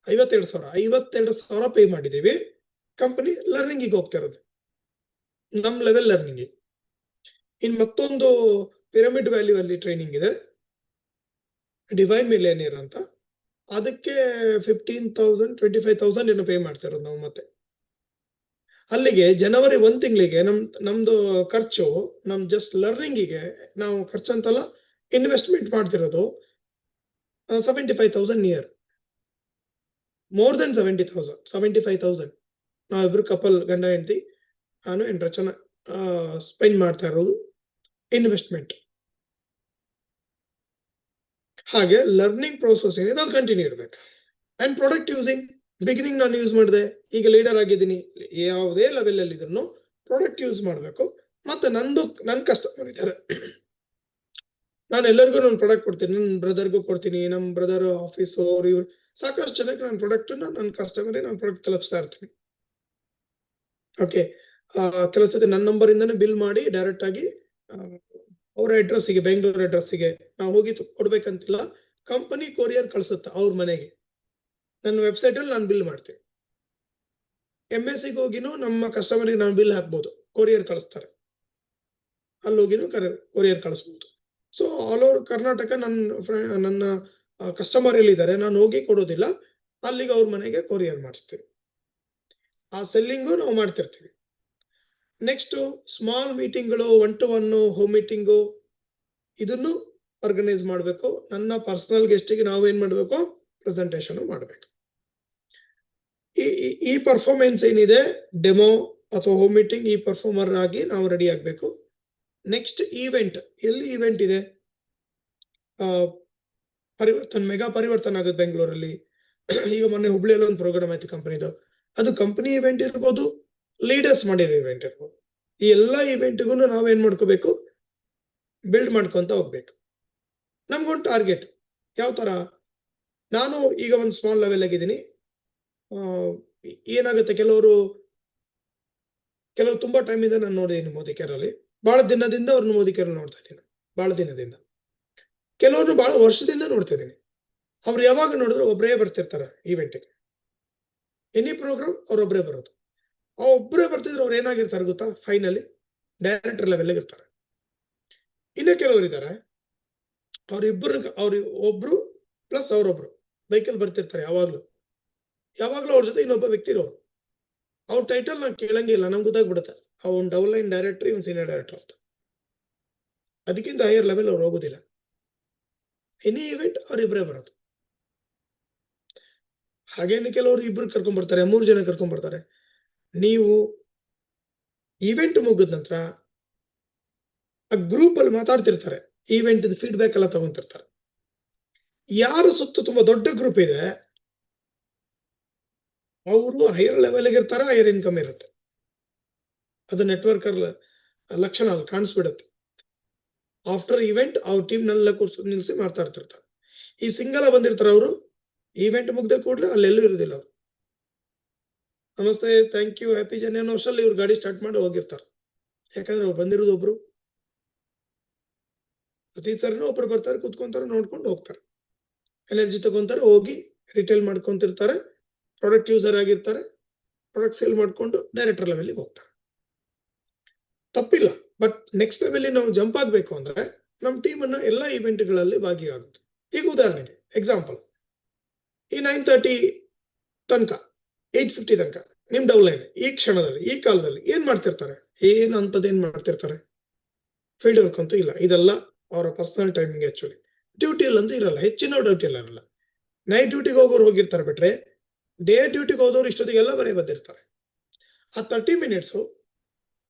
[SPEAKER 1] 52,000 ಪೇ ಮಾಡಿದ್ದೀವಿ. ಕಂಪನಿ ಲರ್ನಿಂಗಿಗೆ ಹೋಗ್ತಾ ಇರೋದು, ನಮ್ ಲೆವೆಲ್ ಲರ್ನಿಂಗ್. ಇನ್ ಮತ್ತೊಂದು ಪಿರಮಿಡ್ ವ್ಯಾಲ್ಯೂ ಅಲ್ಲಿ ಟ್ರೈನಿಂಗ್ ಇದೆ, ಡಿವೈನ್ ಮಿಲಿಯನಿಯರ್ ಅಂತ. ಅದಕ್ಕೆ 15,000 25,000 ಏನೋ ಪೇ ಮಾಡ್ತಾ ಇರೋದು ನಾವು. ಮತ್ತೆ ಅಲ್ಲಿಗೆ ಜನವರಿ 1 ತಿಂಗಳಿಗೆ ನಮ್ದು ಖರ್ಚು, ನಮ್ ಜಸ್ಟ್ ಲರ್ನಿಂಗಿಗೆ ನಾವು ಖರ್ಚಂತಲ್ಲ ಇನ್ವೆಸ್ಟ್ಮೆಂಟ್ ಮಾಡ್ತಿರೋದು 75,000 ನಿಯರ್, ಮೋರ್ ದೆನ್ 75,000. ನಾವಿಬ್ರು ಕಪಲ್, ಗಂಡ ಹೆಂಡತಿ, ನಾನು ಎಂಟು ಜನ ಸ್ಪೆಂಡ್ ಮಾಡ್ತಾ ಇರೋದು ಇನ್ವೆಸ್ಟ್ಮೆಂಟ್. ಹಾಗೆ ಲರ್ನಿಂಗ್ ಪ್ರೋಸೆಸ್ ಏನಿದೆ ಅದು ಕಂಟಿನ್ಯೂ ಇರ್ಬೇಕು. ಅಂಡ್ ಪ್ರಾಡಕ್ಟ್ ಯೂಸಿಂಗ್, ಬಿಗಿನಿಂಗ್ ನಾನು ಯೂಸ್ ಮಾಡಿದೆ, ಈಗ ಲೀಡರ್ ಆಗಿದ್ದೀನಿ, ಯಾವುದೇ ಲೆವೆಲ್ ಅಲ್ಲಿ ಇದ್ರು ಪ್ರಾಡಕ್ಟ್ ಯೂಸ್ ಮಾಡ್ಬೇಕು. ಮತ್ತೆ ನನ್ನ ಕಸ್ಟಮರ್ ಇದ್ದಾರೆ, ನಾನು ಎಲ್ಲರಿಗೂ ನನ್ನ ಪ್ರಾಡಕ್ಟ್ ಕೊಡ್ತೀನಿ, ನನ್ನ ಬ್ರದರ್ಗೂ ಕೊಡ್ತೀನಿ, ನಮ್ಮ ಬ್ರದರ್ ಆಫೀಸ್ ಅವ್ರು ಇವ್ರು ಸಾಕಷ್ಟು ಜನಕ್ಕೆ ನನ್ನ ಪ್ರಾಡಕ್ಟ್ ನನ್ನ ಕಸ್ಟಮರ್ ನಾನು ಪ್ರಾಡಕ್ಟ್ ತಲುಪಿಸ್ತಾ ಇರ್ತೀನಿ. ಓಕೆ, ಕೆಲವು ಸತಿ ನನ್ನ ನಂಬರ್ ಇಂದಾನೆ ಬಿಲ್ ಮಾಡಿ ಡೈರೆಕ್ಟ್ ಆಗಿ ಅವರ ಅಡ್ರೆಸ್ಸಿಗೆ, ಬೆಂಗಳೂರು ಅಡ್ರೆಸ್ಸಿಗೆ ನಾವು ಹೋಗಿ ಕೊಡ್ಬೇಕಂತಿಲ್ಲ. ಕಂಪನಿ ಕೊರಿಯರ್ ಕಳ್ಸುತ್ತೆ ಅವ್ರ ಮನೆಗೆ. ನನ್ನ ವೆಬ್ಸೈಟ್ ಅಲ್ಲಿ ನಾನು ಬಿಲ್ ಮಾಡ್ತೀನಿ. MSCಗೆ ಹೋಗಿನೂ ನಮ್ಮ ಕಸ್ಟಮರ್ಗೆ ನಾನು ಬಿಲ್ ಹಾಕ್ಬೋದು, ಕೊರಿಯರ್ ಕಳಿಸ್ತಾರೆ. ಅಲ್ಲಿ ಹೋಗಿನೂ ಕೊರಿಯರ್ ಕಳಿಸ್ಬೋದು. ಸೊ ಆಲ್ ಓವರ್ ಕರ್ನಾಟಕ ನನ್ನ ಕಸ್ಟಮರ್ ಎಲ್ಲಿದ್ದಾರೆ ನಾನು ಹೋಗಿ ಕೊಡೋದಿಲ್ಲ, ಅಲ್ಲಿಗೆ ಅವ್ರ ಮನೆಗೆ ಕೊರಿಯರ್ ಮಾಡಿಸ್ತೀವಿ. ಆ ಸೆಲ್ಲಿಂಗು ನಾವು ಮಾಡ್ತಿರ್ತೀವಿ. ನೆಕ್ಸ್ಟ್ ಸ್ಮಾಲ್ ಮೀಟಿಂಗ್ಗಳು, 1-to-1 ಹೋಮ್ ಮೀಟಿಂಗು, ಇದನ್ನು ಆರ್ಗನೈಸ್ ಮಾಡಬೇಕು. ನನ್ನ ಪರ್ಸನಲ್ ಗೆಸ್ಟಿಗೆ ನಾವು ಏನ್ ಮಾಡಬೇಕು, ಪ್ರೆಸೆಂಟೇಶನ್ ಮಾಡಬೇಕು. ಈ ಪರ್ಫಾರ್ಮೆನ್ಸ್ ಏನಿದೆ, ಡೆಮೋ ಅಥವಾ ಹೋಮ್ ಮೀಟಿಂಗ್, ಈ ಪರ್ಫಾರ್ಮರ್ ಆಗಿ ನಾವು ರೆಡಿ ಆಗ್ಬೇಕು. ನೆಕ್ಸ್ಟ್ ಈವೆಂಟ್, ಎಲ್ಲಿ ಈವೆಂಟ್ ಇದೆ, ಮೆಗಾ ಪರಿವರ್ತನೆ ಆಗುತ್ತೆ ಬೆಂಗಳೂರಲ್ಲಿ. ಈಗ ಮೊನ್ನೆ ಹುಬ್ಳಿಯಲ್ಲಿ ಒಂದು ಪ್ರೋಗ್ರಾಮ್ ಆಯ್ತು ಕಂಪನಿದು. ಅದು ಕಂಪನಿ ಇವೆಂಟ್ ಇರ್ಬೋದು, ಲೀಡರ್ಸ್ ಮಾಡಿರೋ ಇವೆಂಟ್ ಇರ್ಬೋದು. ಈ ಎಲ್ಲಾ ಇವೆಂಟ್ಗೂ ನಾವೇನ್ ಮಾಡ್ಕೋಬೇಕು, ಬಿಲ್ಡ್ ಮಾಡ್ಕೊಂತ ಹೋಗ್ಬೇಕು. ನಮ್ಗೊಂದು ಟಾರ್ಗೆಟ್ ಯಾವ ತರ. ನಾನು ಈಗ ಒಂದು ಸ್ಮಾಲ್ ಲೆವೆಲ್ ಆಗಿದ್ದೀನಿ. ಏನಾಗುತ್ತೆ, ಕೆಲವರು ತುಂಬಾ ಟೈಮ್ ಇಂದ ನಾನು ನೋಡಿದ್ದೀನಿ ಮೋದಿ ಕೇರಲ್ಲಿ. ಬಹಳ ದಿನದಿಂದ ಅವ್ರನ್ನ ಮೋದಿ ಕೇರಲ್ಲಿ ನೋಡ್ತಾ ಇದ್ದೀನಿ, ಬಹಳ ದಿನದಿಂದ. ಕೆಲವ್ರನ್ನ ಬಹಳ ವರ್ಷದಿಂದ ನೋಡ್ತಾ ಇದ್ದೀನಿ. ಅವ್ರು ಯಾವಾಗ ನೋಡಿದ್ರು ಒಬ್ಬರೇ ಬರ್ತಿರ್ತಾರೆ ಈವೆಂಟ್ಗೆ. ಎನಿ ಪ್ರೋಗ್ರಾಮ್ ಅವ್ರೊಬ್ಬರೇ ಬರೋದು. ಆ ಒಬ್ಬರೇ ಬರ್ತಿದ್ರು ಅವ್ರು ಏನಾಗಿರ್ತಾರೆ ಗೊತ್ತಾ, ಫೈನಲಿ ಡೈರೆಕ್ಟರ್ ಲೆವೆಲ್ ಇರ್ತಾರೆ. ಇನ್ನು ಕೆಲವರು ಇದ್ದಾರೆ, ಅವ್ರ ಒಬ್ರು ಪ್ಲಸ್ ಅವರೊಬ್ರು ಬೈಕಲ್ಲಿ ಬರ್ತಿರ್ತಾರೆ. ಯಾವಾಗ್ಲೂ ಅವ್ರ ಜೊತೆ ಇನ್ನೊಬ್ಬ ವ್ಯಕ್ತಿ ಇರೋರು. ಅವ್ರ ಟೈಟಲ್ ನಾವು ಕೇಳಂಗಿಲ್ಲ, ನಮ್ಗೆ ಗೊತ್ತಾಗ್ಬಿಡುತ್ತೆ ಅವ್ನು ಡಬಲ್ ಲೈನ್ ಡೈರೆಕ್ಟರ್, ಇವ್ನು ಸೀನಿಯರ್ ಡೈರೆಕ್ಟರ್ ಅಂತ. ಅದಕ್ಕಿಂತ ಹೈಯರ್ ಲೆವೆಲ್ ಅವ್ರು ಹೋಗೋದಿಲ್ಲ. ಎನಿ ಇವೆಂಟ್ ಅವ್ರಿಬ್ರೇ ಬರೋದು. ಹಾಗೇನು ಕೆಲವರು ಇಬ್ರು ಕರ್ಕೊಂಡ್ ಬರ್ತಾರೆ, 3 ಜನ ಕರ್ಕೊಂಡ್ ಬರ್ತಾರೆ. ನೀವು ಇವೆಂಟ್ ಮುಗಿದ ನಂತರ ಆ ಗ್ರೂಪ್ ಅಲ್ಲಿ ಮಾತಾಡ್ತಿರ್ತಾರೆ, ಈವೆಂಟ್ ಫೀಡ್ಬ್ಯಾಕ್ ಎಲ್ಲ ತಗೊಂತಿರ್ತಾರೆ. ಯಾರು ಸುತ್ತ ತುಂಬಾ ದೊಡ್ಡ ಗ್ರೂಪ್ ಇದೆ, ಅವರು ಹೈಯರ್ ಲೆವೆಲ್ಗೆ ಇರ್ತಾರೆ, ಹೈಯರ್ ಇನ್ಕಮ್ ಇರುತ್ತೆ. ಅದು ನೆಟ್ವರ್ಕರ್ ಲಕ್ಷಣ ಅಲ್ಲಿ ಕಾಣಿಸ್ಬಿಡುತ್ತೆ. ಆಫ್ಟರ್ ಇವೆಂಟ್ ಅವ್ರ ಟೀಮ್ ನೆಲ್ಲ ನಿಲ್ಸಿ ಮಾತಾಡ್ತಿರ್ತಾರೆ. ಈ ಸಿಂಗಲ್ ಬಂದಿರ್ತಾರೆ ಅವರು, ಈವೆಂಟ್ ಮುಗ್ದ ಕೂಡಲೇ ಅಲ್ಲೆಲ್ಲೂ ಇರೋದಿಲ್ಲ ಅವರು. ನಮಸ್ತೆ, ಥ್ಯಾಂಕ್ ಯು, ಹ್ಯಾಪಿ ಜರ್ನಿ ಅನ್ನೋ ವರ್ಷದಲ್ಲಿ ಇವ್ರು ಗಾಡಿ ಸ್ಟಾರ್ಟ್ ಮಾಡಿ ಹೋಗಿರ್ತಾರೆ. ಯಾಕಂದ್ರೆ ಅವ್ರು ಬಂದಿರೋದು ಒಬ್ರು. ಪ್ರತಿ ಸರಿನೂ ಒಬ್ರು ಬರ್ತಾರೆ, ಕೂತ್ಕೊಂತಾರೆ, ನೋಡ್ಕೊಂಡು ಹೋಗ್ತಾರೆ, ಎನರ್ಜಿ ತಗೊಂತಾರೆ, ಹೋಗಿ ರಿಟೇಲ್ ಮಾಡ್ಕೊಂತಿರ್ತಾರೆ, ಪ್ರಾಡಕ್ಟ್ ಯೂಸರ್ ಆಗಿರ್ತಾರೆ, ಪ್ರಾಡಕ್ಟ್ ಸೇಲ್ ಮಾಡ್ಕೊಂಡು ಡೈರೆಕ್ಟರ್ ಲೆವೆಲ್ಗೆ ಹೋಗ್ತಾರೆ. ತಪ್ಪಿಲ್ಲ. ಬಟ್ ನೆಕ್ಸ್ಟ್ ಲೆವೆಲ್ ನಾವು ಜಂಪ್ ಆಗ್ಬೇಕು ಅಂದ್ರೆ ನಮ್ಮ ಟೀಮ್ ಅನ್ನ ಎಲ್ಲಾ ಇವೆಂಟ್ಗಳಲ್ಲಿ ಭಾಗಿಯಾಗುತ್ತೆ. ಈಗ ಉದಾಹರಣೆಗೆ ಎಕ್ಸಾಂಪಲ್, ಈ 9:30 ತನಕ 8:50 ತನಕ ನಿಮ್ ಡೌನ್ ಲೈನ್ ಈ ಕ್ಷಣದಲ್ಲಿ, ಈ ಕಾಲದಲ್ಲಿ ಏನ್ ಮಾಡ್ತಿರ್ತಾರೆ, ಏನ್ ಮಾಡ್ತಿರ್ತಾರೆ, ಫೀಲ್ಡ್ ವರ್ಕ್ ಅಂತೂ ಇಲ್ಲ. ಇದೆಲ್ಲ ಅವರ ಪರ್ಸನಲ್ ಟೈಮಿಂಗ್. ಆಕ್ಚುಲಿ ಡ್ಯೂಟಿಯಲ್ಲಂತೂ ಇರಲ್ಲ, ಹೆಚ್ಚಿನ ಡ್ಯೂಟಿಯಲ್ಲಿ ಇರಲ್ಲ. ನೈಟ್ ಡ್ಯೂಟಿಗೆ ಹೋಗೋರು ಹೋಗಿರ್ತಾರೆ, ಬಿಟ್ರೆ ಡೇ ಡ್ಯೂಟಿಗೆ ಹೋದವ್ರು ಇಷ್ಟೊತ್ತಿಗೆಲ್ಲ ಬರೀ ಬಂದಿರ್ತಾರೆ. ಆ 30 ಮಿನಿಟ್ಸ್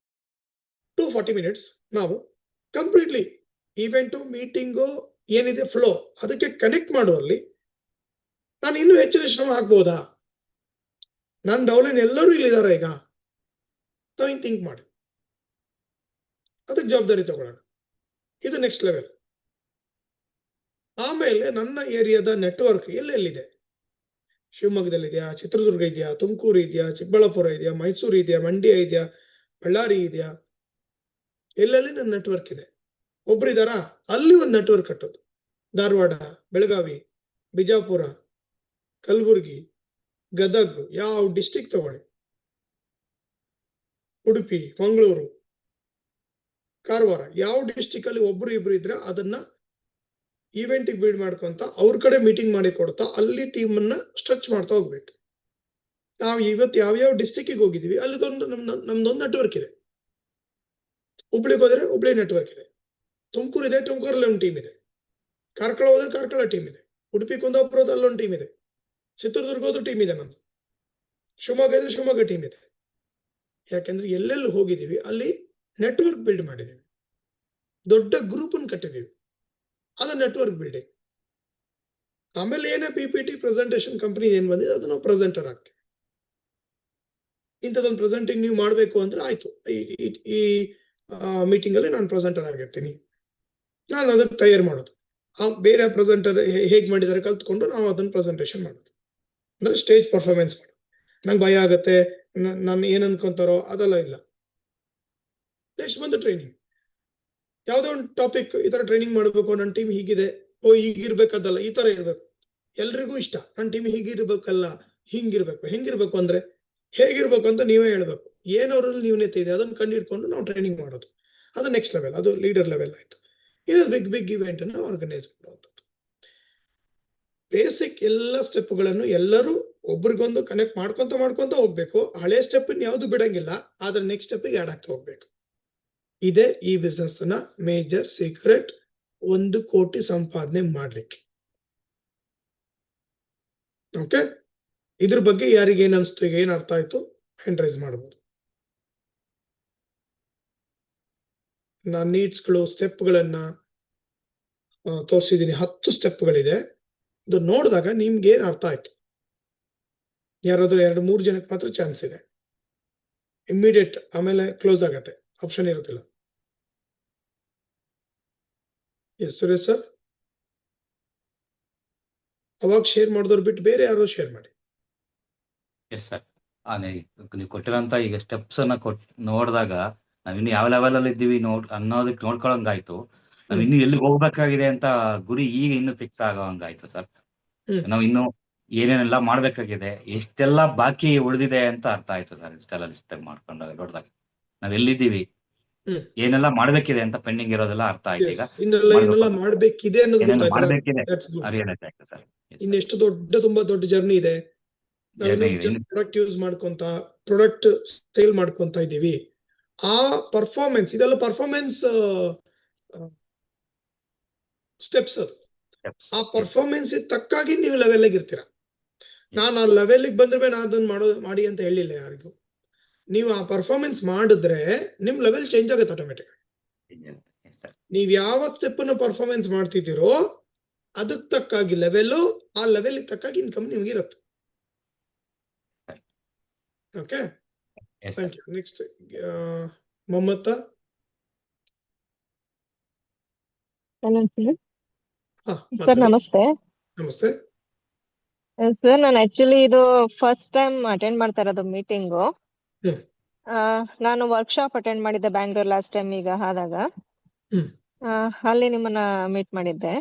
[SPEAKER 1] to 40 ಮಿನಿಟ್ಸ್ ನಾವು ಕಂಪ್ಲೀಟ್ಲಿ ಈವೆಂಟು, ಮೀಟಿಂಗು ಏನಿದೆ ಫ್ಲೋ, ಅದಕ್ಕೆ ಕನೆಕ್ಟ್ ಮಾಡುವಲ್ಲಿ ನಾನು ಇನ್ನೂ ಹೆಚ್ಚಿನ ಶ್ರಮ ಹಾಕ್ಬೋದಾ? ನನ್ನ ಡೌನ್ಲೈನ್ ಎಲ್ಲರೂ ಇಲ್ಲಿದ್ದಾರೆ. ಈಗ ನಾವೇನು ಥಿಂಕ್ ಮಾಡಿ ಅದಕ್ಕೆ ಜವಾಬ್ದಾರಿ ತಗೊಳ್ಳೋಣ. ಇದು ನೆಕ್ಸ್ಟ್ ಲೆವೆಲ್. ಆಮೇಲೆ ನನ್ನ ಏರಿಯಾದ ನೆಟ್ವರ್ಕ್ ಎಲ್ಲೆಲ್ಲಿದೆ, ಶಿವಮೊಗ್ಗದಲ್ಲಿದೆಯಾ, ಚಿತ್ರದುರ್ಗ ಇದೆಯಾ, ತುಮಕೂರು ಇದೆಯಾ, ಚಿಕ್ಕಬಳ್ಳಾಪುರ ಇದೆಯಾ, ಮೈಸೂರು ಇದೆಯಾ, ಮಂಡ್ಯ ಇದೆಯಾ, ಬಳ್ಳಾರಿ ಇದೆಯಾ, ಎಲ್ಲೆಲ್ಲಿ ನನ್ನ ನೆಟ್ವರ್ಕ್ ಇದೆ. ಒಬ್ರಿದಾರಾ, ಅಲ್ಲಿ ಒಂದು ನೆಟ್ವರ್ಕ್ ಕಟ್ಟೋದು. ಧಾರವಾಡ, ಬೆಳಗಾವಿ, ಬಿಜಾಪುರ, ಕಲಬುರ್ಗಿ, ಗದಗ್, ಯಾವ ಡಿಸ್ಟಿಕ್ ತಗೊಳ್ಳಿ, ಉಡುಪಿ, ಮಂಗಳೂರು, ಕಾರವಾರ, ಯಾವ ಡಿಸ್ಟಿಕ್ ಅಲ್ಲಿ ಒಬ್ರು ಇಬ್ರು ಇದ್ರೆ ಅದನ್ನ ಈವೆಂಟಿಗೆ ಬಿಲ್ಡ್ ಮಾಡ್ಕೊಂತ ಅವ್ರ ಕಡೆ ಮೀಟಿಂಗ್ ಮಾಡಿ ಕೊಡ್ತಾ ಅಲ್ಲಿ ಟೀಮ್ ಅನ್ನ ಸ್ಟ್ರೆಚ್ ಮಾಡ್ತಾ ಹೋಗ್ಬೇಕು. ನಾವು ಇವತ್ತು ಯಾವ್ಯಾವ ಡಿಸ್ಟಿಕ್ಗೆ ಹೋಗಿದೀವಿ ಅಲ್ಲಿದೊಂದು ನಮ್ದೊಂದು ನೆಟ್ವರ್ಕ್ ಇದೆ. ಹುಬ್ಳಿಗೆ ಹೋದ್ರೆ ಹುಬ್ಳಿ ನೆಟ್ವರ್ಕ್ ಇದೆ, ತುಮಕೂರು ಇದೆ, ತುಮಕೂರಲ್ಲಿ ಒಂದು ಟೀಮ್ ಇದೆ, ಕಾರ್ಕಳ ಹೋದ್ರೆ ಕಾರ್ಕಳ ಟೀಮ್ ಇದೆ, ಉಡುಪಿ ಕುಂದಾಪುರದ ಅಲ್ಲೊಂದು ಟೀಮ್ ಇದೆ, ಚಿತ್ರದುರ್ಗ ಹೋದ್ರೆ ಟೀಮ್ ಇದೆ ನಮ್ದು, ಶಿವಮೊಗ್ಗ ಇದ್ರೆ ಶಿವಮೊಗ್ಗ ಟೀಮ್ ಇದೆ. ಯಾಕೆಂದ್ರೆ ಎಲ್ಲೆಲ್ಲಿ ಹೋಗಿದೀವಿ ಅಲ್ಲಿ ನೆಟ್ವರ್ಕ್ ಬಿಲ್ಡ್ ಮಾಡಿದೀವಿ, ದೊಡ್ಡ ಗ್ರೂಪ್ ಅನ್ನು ಕಟ್ಟಿದೀವಿ. ಅದು ನೆಟ್ವರ್ಕ್ ಬಿಲ್ಡಿಂಗ್. ಆಮೇಲೆ ಏನೇ PPT ಪ್ರೆಸೆಂಟೇಶನ್ ಕಂಪನಿ ಏನ್ ಬಂದಿದೆ ಅದು ನಾವು ಪ್ರೆಸೆಂಟರ್ ಆಗ್ತೀವಿ. ಇಂಥದೊಂದು ಪ್ರೆಸೆಂಟಿಂಗ್ ನೀವು ಮಾಡ್ಬೇಕು ಅಂದ್ರೆ ಆಯ್ತು, ಈ ಮೀಟಿಂಗ್ ಅಲ್ಲಿ ನಾನು ಪ್ರೆಸೆಂಟರ್ ಆಗಿರ್ತೀನಿ, ನಾನು ಅದಕ್ಕೆ ತಯಾರು ಮಾಡೋದು. ಬೇರೆ ಪ್ರೆಸೆಂಟರ್ ಹೇಗ್ ಮಾಡಿದ್ದಾರೆ ಕಲ್ತ್ಕೊಂಡು ನಾವು ಅದನ್ನ ಪ್ರೆಸೆಂಟೇಶನ್ ಮಾಡೋದು. ಅಂದ್ರೆ ಸ್ಟೇಜ್ ಪರ್ಫಾರ್ಮೆನ್ಸ್ ಮಾಡೋದು. ನಂಗೆ ಭಯ ಆಗತ್ತೆ, ನಾನು ಏನ್ ಅನ್ಕೊಂತಾರೋ ಅದೆಲ್ಲ ಇಲ್ಲ. ನೆಕ್ಸ್ಟ್ ಬಂದು ಟ್ರೈನಿಂಗ್. ಯಾವ್ದೋ ಒಂದು ಟಾಪಿಕ್ ಈ ತರ ಟ್ರೈನಿಂಗ್ ಮಾಡ್ಬೇಕು, ನನ್ನ ಟೀಮ್ ಹೀಗಿದೆ, ಓ ಹೀಗಿರ್ಬೇಕದಲ್ಲ, ಈ ತರ ಇರ್ಬೇಕು. ಎಲ್ರಿಗೂ ಇಷ್ಟ ನನ್ನ ಟೀಮ್ ಹೀಗಿರ್ಬೇಕಲ್ಲ, ಹಿಂಗಿರ್ಬೇಕು. ಹೆಂಗಿರ್ಬೇಕು ಅಂದ್ರೆ ಹೇಗಿರ್ಬೇಕು ಅಂತ ನೀವೇ ಹೇಳ್ಬೇಕು. ಏನವ್ರಲ್ಲಿ ನ್ಯೂನತೆ ಇದೆ ಅದನ್ನ ಕಂಡಿಡ್ಕೊಂಡು ನಾವು ಟ್ರೈನಿಂಗ್ ಮಾಡೋದು. ಅದು ನೆಕ್ಸ್ಟ್ ಲೆವೆಲ್, ಅದು ಲೀಡರ್ ಲೆವೆಲ್ ಆಯ್ತು. ಇದು ಬಿಗ್ ಇವೆಂಟ್ ಅನ್ನು ಆರ್ಗನೈಸ್ ಮಾಡುವಂಥದ್ದು. ಬೇಸಿಕ್ ಎಲ್ಲ ಸ್ಟೆಪ್ಗಳನ್ನು ಎಲ್ಲರೂ ಒಬ್ರಿಗೊಂದು ಕನೆಕ್ಟ್ ಮಾಡ್ಕೊಂತ ಹೋಗ್ಬೇಕು. ಹಳೆ ಸ್ಟೆಪ್ ಯಾವ್ದು ಬಿಡಂಗಿಲ್ಲ, ಆದ್ರೆ ನೆಕ್ಸ್ಟ್ ಸ್ಟೆಪ್ಗೆ ಆಡ್ ಆಗ್ತಾ ಹೋಗ್ಬೇಕು. ಇದೇ ಈ ಬಿಸ್ನೆಸ್ ನ ಮೇಜರ್ ಸೀಕ್ರೆಟ್, 1 ಕೋಟಿ ಸಂಪಾದನೆ ಮಾಡ್ಲಿಕ್ಕೆ. ಓಕೆ, ಇದ್ರ ಬಗ್ಗೆ ಯಾರಿಗೆ ಏನ್ ಅನ್ಸ್ತು, ಈಗ ಏನ್ ಅರ್ಥ ಆಯ್ತು, ಹ್ಯಾಂಡ್ ರೈಸ್ ಮಾಡಬಹುದು. ನಾನು ನೀಡ್ಸ್ಗಳು ಸ್ಟೆಪ್ಗಳನ್ನ ತೋರಿಸಿದೀನಿ. 10 ಸ್ಟೆಪ್ಗಳಿದೆ. ಇದು ನೋಡಿದಾಗ ನಿಮ್ಗೆ ಏನ್ ಅರ್ಥ ಆಯ್ತು? ಯಾರಾದ್ರೂ 2-3 ಜನಕ್ಕೆ ಮಾತ್ರ ಚಾನ್ಸ್ ಇದೆ. ಇಮ್ಮಿಡಿಯೇಟ್, ಆಮೇಲೆ ಕ್ಲೋಸ್ ಆಗತ್ತೆ, ಆಪ್ಷನ್ ಇರುತ್ತಿಲ್ಲ. ಎಸ್ ಸುರೇಶ್ ಸರ್, ಅವಾಗ ಶೇರ್ ಮಾಡಿದವ್ರು ಬಿಟ್ಟು ಬೇರೆ ಯಾರು ಶೇರ್ ಮಾಡಿ.
[SPEAKER 2] Yes sir. ನೀವು ಕೊಟ್ಟಿರೋಂಥ ಈಗ ಸ್ಟೆಪ್ಸ್ ಅನ್ನ ನೋಡಿದಾಗ ನಾವಿನ್ನು ಯಾವ ಲೆವೆಲ್ ಅಲ್ಲಿ ಇದ್ದೀವಿ ಅನ್ನೋದಕ್ಕೆ ನೋಡ್ಕೊಳಂಗಾಯ್ತು. ನಾವ್ ಇನ್ನು ಎಲ್ಲಿಗೆ ಹೋಗ್ಬೇಕಾಗಿದೆ ಅಂತ ಗುರಿ ಈಗ ಇನ್ನು ಫಿಕ್ಸ್ ಆಗೋಂಗಾಯ್ತು ಸರ್. ನಾವು ಇನ್ನು ಏನೇನೆಲ್ಲ ಮಾಡ್ಬೇಕಾಗಿದೆ, ಎಷ್ಟೆಲ್ಲ ಬಾಕಿ ಉಳಿದಿದೆ ಅಂತ ಅರ್ಥ ಆಯ್ತು ಸರ್. ಇಷ್ಟೆಲ್ಲ ಲಿಸ್ಟ್ ಮಾಡ್ಕೊಂಡಾಗ ನೋಡಿದಾಗ ನಾವ್ ಎಲ್ಲಿದ್ದೀವಿ, ಏನೆಲ್ಲ ಮಾಡ್ಬೇಕಿದೆ ಅಂತ ಪೆಂಡಿಂಗ್ ಇರೋದೆಲ್ಲ ಅರ್ಥ ಆಯ್ತು. ಈಗ
[SPEAKER 1] ಇನ್ನೆಲ್ಲ ಮಾಡ್ಬೇಕಿದೆ ಅನ್ನೋದು
[SPEAKER 2] ಏನೇನು
[SPEAKER 1] ಗೊತ್ತಾಯ್ತಲ್ಲ,
[SPEAKER 2] ಮಾಡ್ಬೇಕಿದೆ
[SPEAKER 1] that's good.
[SPEAKER 2] ಅರಿಯಣೆ ಆಯ್ತು ಸರ್.
[SPEAKER 1] ಇನ್ನೆಷ್ಟು ತುಂಬಾ ದೊಡ್ಡ ಜರ್ನಿ ಇದೆ. ನಾವು ಪ್ರಾಡಕ್ಟ್ ಯೂಸ್ ಮಾಡ್ಕೊಂತ, ಪ್ರಾಡಕ್ಟ್ ಸೇಲ್ ಮಾಡ್ಕೊಂತ ಇದೀವಿ. ಆ ಪರ್ಫಾರ್ಮೆನ್ಸ್, ಇದೆಲ್ಲ ಪರ್ಫಾರ್ಮೆನ್ಸ್ ಸ್ಟೆಪ್ಸ್. ಅದು ಆ ಪರ್ಫಾರ್ಮೆನ್ಸ್ ತಕ್ಕಾಗಿ ನೀವು ಲೆವೆಲ್ ಇರ್ತೀರ. ನಾನು ಆ ಲೆವೆಲ್ ಬಂದ್ರೆ ನಾನು ಅದನ್ನ ಮಾಡಿ ಅಂತ ಹೇಳಿಲ್ಲ ಯಾರಿಗೂ. ನೀವು ಆ ಪರ್ಫಾರ್ಮೆನ್ಸ್ ಮಾಡಿದ್ರೆ ನಿಮ್ ಲೆವೆಲ್ ಚೇಂಜ್ ಆಗುತ್ತೆ ಆಟೋಮೆಟಿಕ್. ನೀವ್ ಯಾವ ಸ್ಟೆಪ್ ಅನ್ನು ಪರ್ಫಾರ್ಮೆನ್ಸ್ ಮಾಡ್ತಿದ್ದೀರೋ ಅದಕ್ಕೆ ತಕ್ಕಾಗಿ ಲೆವೆಲ್, ಆ ಲೆವೆಲ್ ತಕ್ಕಾಗಿ ಇನ್ಕಮ್ ನಿಮ್ಗೆ ಇರುತ್ತೆ. Okay, thank you. Next Mohammed.
[SPEAKER 13] Sir ನಮಸ್ತೆ.
[SPEAKER 1] ನಮಸ್ತೆ
[SPEAKER 13] ಸರ್, ನಾನು ಆಕ್ಚುಲಿ ಇದು ಫಸ್ಟ್ ಟೈಮ್ ಅಟೆಂಡ್ ಮಾಡ್ತಾ ಇರೋದು ಮೀಟಿಂಗು. ನಾನು ವರ್ಕ್ಶಾಪ್ ಅಟೆಂಡ್ ಮಾಡಿದ್ದೆ ಬ್ಯಾಂಗ್ಳೂರ್ ಲಾಸ್ಟ್ ಟೈಮ್ ಈಗ ಆದಾಗ. ಅಲ್ಲಿ ನಿಮ್ಮನ್ನ ಮೀಟ್ ಮಾಡಿದ್ದೆ.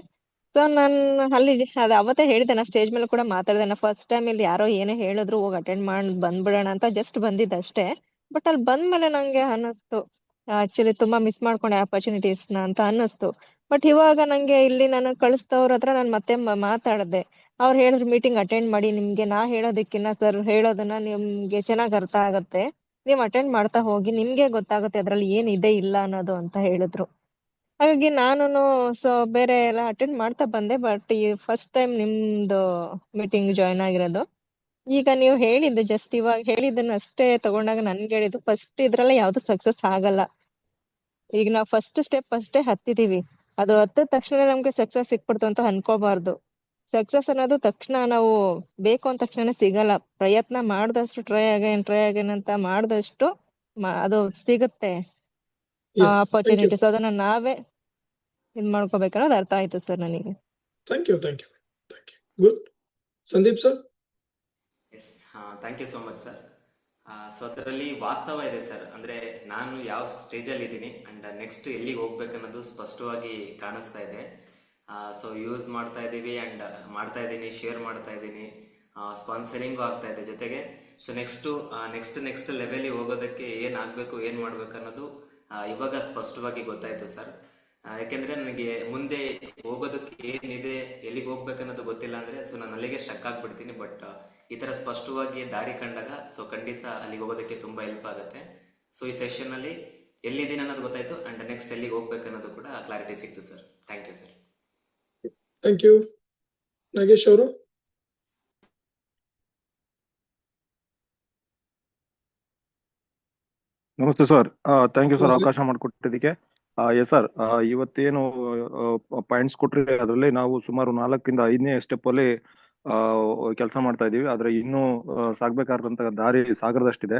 [SPEAKER 13] ಸೊ ನಾನು ಅಲ್ಲಿ ಅದು ಅವತ್ತೇ ಹೇಳಿದೆ, ನಾ ಸ್ಟೇಜ್ ಮೇಲೆ ಕೂಡ ಮಾತಾಡಿದೆ. ನಾ ಫಸ್ಟ್ ಟೈಮ್ ಇಲ್ಲಿ ಯಾರೋ ಏನೇ ಹೇಳಿದ್ರು ಹೋಗಿ ಅಟೆಂಡ್ ಮಾಡಿ ಬಂದ್ಬಿಡೋಣ ಅಂತ ಜಸ್ಟ್ ಬಂದಿದ್ದೆ ಅಷ್ಟೇ. ಬಟ್ ಅಲ್ಲಿ ಬಂದ್ಮೇಲೆ ನಂಗೆ ಅನ್ನಿಸ್ತು ಆಕ್ಚುಲಿ ತುಂಬಾ ಮಿಸ್ ಮಾಡ್ಕೊಂಡೆ ಆಪರ್ಚುನಿಟೀಸ್ನ ಅಂತ ಅನ್ನಿಸ್ತು. ಬಟ್ ಇವಾಗ ನಂಗೆ ಇಲ್ಲಿ ನಾನು ಕಳಿಸ್ತವ್ರ ಹತ್ರ ನಾನು ಮತ್ತೆ ಮಾತಾಡಿದೆ. ಅವ್ರು ಹೇಳಿದ್ರು ಮೀಟಿಂಗ್ ಅಟೆಂಡ್ ಮಾಡಿ, ನಿಮ್ಗೆ ನಾ ಹೇಳೋದಕ್ಕಿನ್ನ ಸರ್ ಹೇಳೋದನ್ನ ನಿಮ್ಗೆ ಚೆನ್ನಾಗ್ ಅರ್ಥ ಆಗತ್ತೆ, ನೀವ್ ಅಟೆಂಡ್ ಮಾಡ್ತಾ ಹೋಗಿ, ನಿಮ್ಗೆ ಗೊತ್ತಾಗುತ್ತೆ ಅದ್ರಲ್ಲಿ ಏನಿದೆ ಇಲ್ಲ ಅನ್ನೋದು ಅಂತ ಹೇಳಿದ್ರು. ಹಾಗಾಗಿ ನಾನು ಸೊ ಬೇರೆ ಎಲ್ಲ ಅಟೆಂಡ್ ಮಾಡ್ತಾ ಬಂದೆ. ಬಟ್ ಈ ಫಸ್ಟ್ ಟೈಮ್ ನಿಮ್ದು ಮೀಟಿಂಗ್ ಜಾಯ್ನ್ ಆಗಿರೋದು. ಈಗ ನೀವು ಹೇಳಿದ್ದು ಜಸ್ಟ್ ಇವಾಗ ಹೇಳಿದ್ದನ್ನ ಅಷ್ಟೇ ತಗೊಂಡಾಗ ನನ್ಗೆ ಹೇಳಿದ್ದು ಫಸ್ಟ್ ಇದ್ರಲ್ಲ ಯಾವ್ದು ಸಕ್ಸಸ್ ಆಗಲ್ಲ. ಈಗ ನಾವು ಫಸ್ಟ್ ಸ್ಟೆಪ್ ಅಷ್ಟೇ ಹತ್ತಿದೀವಿ, ಅದು ಹತ್ತಿದ ತಕ್ಷಣ ನಮ್ಗೆ ಸಕ್ಸಸ್ ಸಿಕ್ಬಿಡ್ತು ಅಂತ ಅನ್ಕೋಬಾರ್ದು. ಸಕ್ಸಸ್ ಅನ್ನೋದು ತಕ್ಷಣ ನಾವು ಬೇಕು ಅಂದ ತಕ್ಷಣ ಸಿಗಲ್ಲ. ಪ್ರಯತ್ನ ಮಾಡ್ದಷ್ಟು ಟ್ರೈ ಅಗೇನ್ ಅಂತ ಮಾಡ್ದಷ್ಟು ಅದು ಸಿಗುತ್ತೆ ಆಪರ್ಚುನಿಟೀಸ್. ಅದನ್ನ ನಾವೇ ಇದ್ ಮಾಡ್ಕೋಬೇಕನ್ನೋದು ಅರ್ಥ ಆಯ್ತು ಸರ್ ನನಗೆ.
[SPEAKER 1] Thank you. Good. Sandeep sir.
[SPEAKER 14] Yes, thank you so much sir. So ಅದರಲ್ಲಿ ವಾಸ್ತವ ಇದೆ ಸರ್. ಅಂದರೆ ನಾನು ಯಾವ ಸ್ಟೇಜಲ್ಲಿ ಇದ್ದೀನಿ ಆ್ಯಂಡ್ ನೆಕ್ಸ್ಟ್ ಎಲ್ಲಿಗೆ ಹೋಗ್ಬೇಕನ್ನೋದು ಸ್ಪಷ್ಟವಾಗಿ ಕಾಣಿಸ್ತಾ ಇದೆ. ಸೊ ಯೂಸ್ ಮಾಡ್ತಾ ಇದ್ದೀವಿ ಆ್ಯಂಡ್ ಮಾಡ್ತಾ ಇದ್ದೀನಿ, ಶೇರ್ ಮಾಡ್ತಾ ಇದ್ದೀನಿ, ಸ್ಪಾನ್ಸರಿಂಗು ಆಗ್ತಾ ಇದೆ ಜೊತೆಗೆ. ಸೊ ನೆಕ್ಸ್ಟ್ ಲೆವೆಲಿಗೆ ಹೋಗೋದಕ್ಕೆ ಏನು ಆಗಬೇಕು, ಏನು ಮಾಡಬೇಕು ಅನ್ನೋದು ಇವಾಗ ಸ್ಪಷ್ಟವಾಗಿ ಗೊತ್ತಾಯಿತು ಸರ್. ಯಾಕೆಂದರೆ ನನಗೆ ಮುಂದೆ ಹೋಗೋದಕ್ಕೆ ಏನಿದೆ, ಎಲ್ಲಿಗೆ ಹೋಗ್ಬೇಕನ್ನೋದು ಗೊತ್ತಿಲ್ಲ ಅಂದರೆ ಸೊ ನಾನು ಅಲ್ಲಿಗೆ ಸ್ಟಕ್ ಆಗಿಬಿಡ್ತೀನಿ. ಬಟ್ ಈ ಥರ ಸ್ಪಷ್ಟವಾಗಿ ದಾರಿ ಕಂಡಾಗ ಸೊ ಖಂಡಿತ ಅಲ್ಲಿಗೆ ಹೋಗೋದಕ್ಕೆ ತುಂಬ ಹೆಲ್ಪ್ ಆಗುತ್ತೆ. ಸೊ ಈ ಸೆಷನ್ನಲ್ಲಿ ಎಲ್ಲಿದ್ದೀನಿ ಅನ್ನೋದು ಗೊತ್ತಾಯಿತು ಆ್ಯಂಡ್ ನೆಕ್ಸ್ಟ್ ಎಲ್ಲಿಗೆ ಹೋಗ್ಬೇಕನ್ನೋದು ಕೂಡ ಕ್ಲಾರಿಟಿ ಸಿಕ್ತು sir. Thank you sir.
[SPEAKER 1] Thank you. Nagesh ಅವರು.
[SPEAKER 15] ನಮಸ್ತೆ ಸರ್. ಥ್ಯಾಂಕ್ ಯು ಸರ್ ಅವಕಾಶ ಮಾಡಿಕೊಟ್ಟಿದ್ದಕ್ಕೆ. ಎಸ್ ಸರ್, ಇವತ್ತೇನು ಪಾಯಿಂಟ್ಸ್ ಕೊಟ್ರಿ ಅದರಲ್ಲಿ ನಾವು ಸುಮಾರು 4ರಿಂದ 5ನೇ ಸ್ಟೆಪ್ ಅಲ್ಲಿ ಕೆಲಸ ಮಾಡ್ತಾ ಇದೀವಿ. ಆದ್ರೆ ಇನ್ನೂ ಸಾಗ್ಬೇಕಾದಂತ ದಾರಿ ಸಾಗರದಷ್ಟಿದೆ.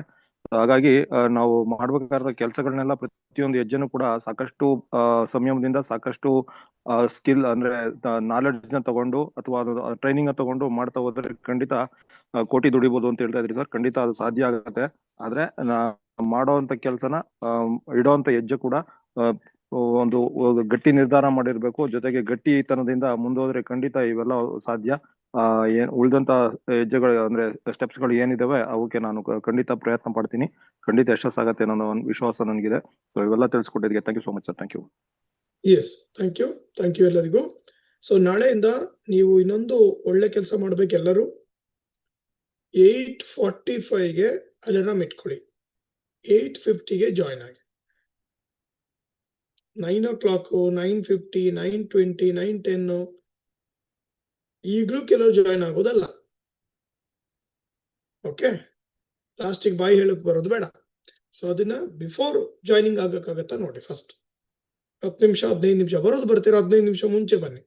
[SPEAKER 15] ಹಾಗಾಗಿ ನಾವು ಮಾಡ್ಬೇಕಾದ ಕೆಲಸಗಳನ್ನೆಲ್ಲ ಪ್ರತಿಯೊಂದು ಹೆಜ್ಜೆನೂ ಕೂಡ ಸಾಕಷ್ಟು ಸಂಯಮದಿಂದ, ಸಾಕಷ್ಟು ಸ್ಕಿಲ್ ಅಂದ್ರೆ ನಾಲೆಡ್ಜ್ ನ ತಗೊಂಡು ಅಥವಾ ಟ್ರೈನಿಂಗ್ ನ ತಗೊಂಡು ಮಾಡ್ತಾ ಹೋದ್ರೆ ಖಂಡಿತ ಕೋಟಿ ದುಡಿಬಹುದು ಅಂತ ಹೇಳ್ತಾ ಇದ್ರಿ ಸರ್. ಖಂಡಿತ ಅದು ಸಾಧ್ಯ ಆಗುತ್ತೆ. ಆದ್ರೆ ಮಾಡೋವಂತ ಕೆಲಸನ ಇಡೋವಂತ ಹೆಜ್ಜೆ ಕೂಡ ಒಂದು ಗಟ್ಟಿ ನಿರ್ಧಾರ ಮಾಡಿರ್ಬೇಕು. ಜೊತೆಗೆ ಗಟ್ಟಿತನದಿಂದ ಮುಂದೋದ್ರೆ ಖಂಡಿತ ಇವೆಲ್ಲ ಸಾಧ್ಯ. ಉಳಿದಂತ ಹೆಜ್ಜೆಗಳು ಅಂದ್ರೆ ಸ್ಟೆಪ್ಸ್ಗಳು ಏನಿದಾವೆ ಅವಕ್ಕೆ ನಾನು ಖಂಡಿತ ಪ್ರಯತ್ನ ಪಡ್ತೀನಿ. ಖಂಡಿತ ಯಶಸ್ಸಾಗತ್ತೆ ಅನ್ನೋ ಒಂದು ವಿಶ್ವಾಸ ನನಗಿದೆ. ಸೊ ಇವೆಲ್ಲ ತಿಳಿಸ್ಕೊಟ್ಟಿದ್ದಕ್ಕೆ thank you so much sir. Thank you.
[SPEAKER 1] Yes, thank you ಎಲ್ಲರಿಗೂ. ಸೊ ನಾಳೆಯಿಂದ ನೀವು ಇನ್ನೊಂದು ಒಳ್ಳೆ ಕೆಲಸ ಮಾಡ್ಬೇಕು. ಎಲ್ಲರೂ 8:45ಗೆ ಅಲಾರಾಮ್ ಇಟ್ಕೊಳ್ಳಿ, 8:50ಗೆ ಜಾಯ್ನ್ ಆಗಿ. 9 o'clock, 9:50, 9:20, 9:10 ಈಗಲೂ ಕೆಲವರು ಜಾಯ್ನ್ ಆಗೋದಲ್ಲ. ಓಕೆ, ಲಾಸ್ಟಿಗೆ ಬಾಯಿ ಹೇಳಕ್ ಬರೋದು ಬೇಡ. ಸೊ ಅದನ್ನ ಬಿಫೋರ್ ಜಾಯ್ನಿಂಗ್ ಆಗಕ್ಕಾಗತ್ತಾ ನೋಡಿ. ಫಸ್ಟ್ 10 ನಿಮಿಷ 15 ನಿಮಿಷ ಬರೋದು ಬರ್ತೀರಾ, 15 ನಿಮಿಷ ಮುಂಚೆ ಬನ್ನಿ.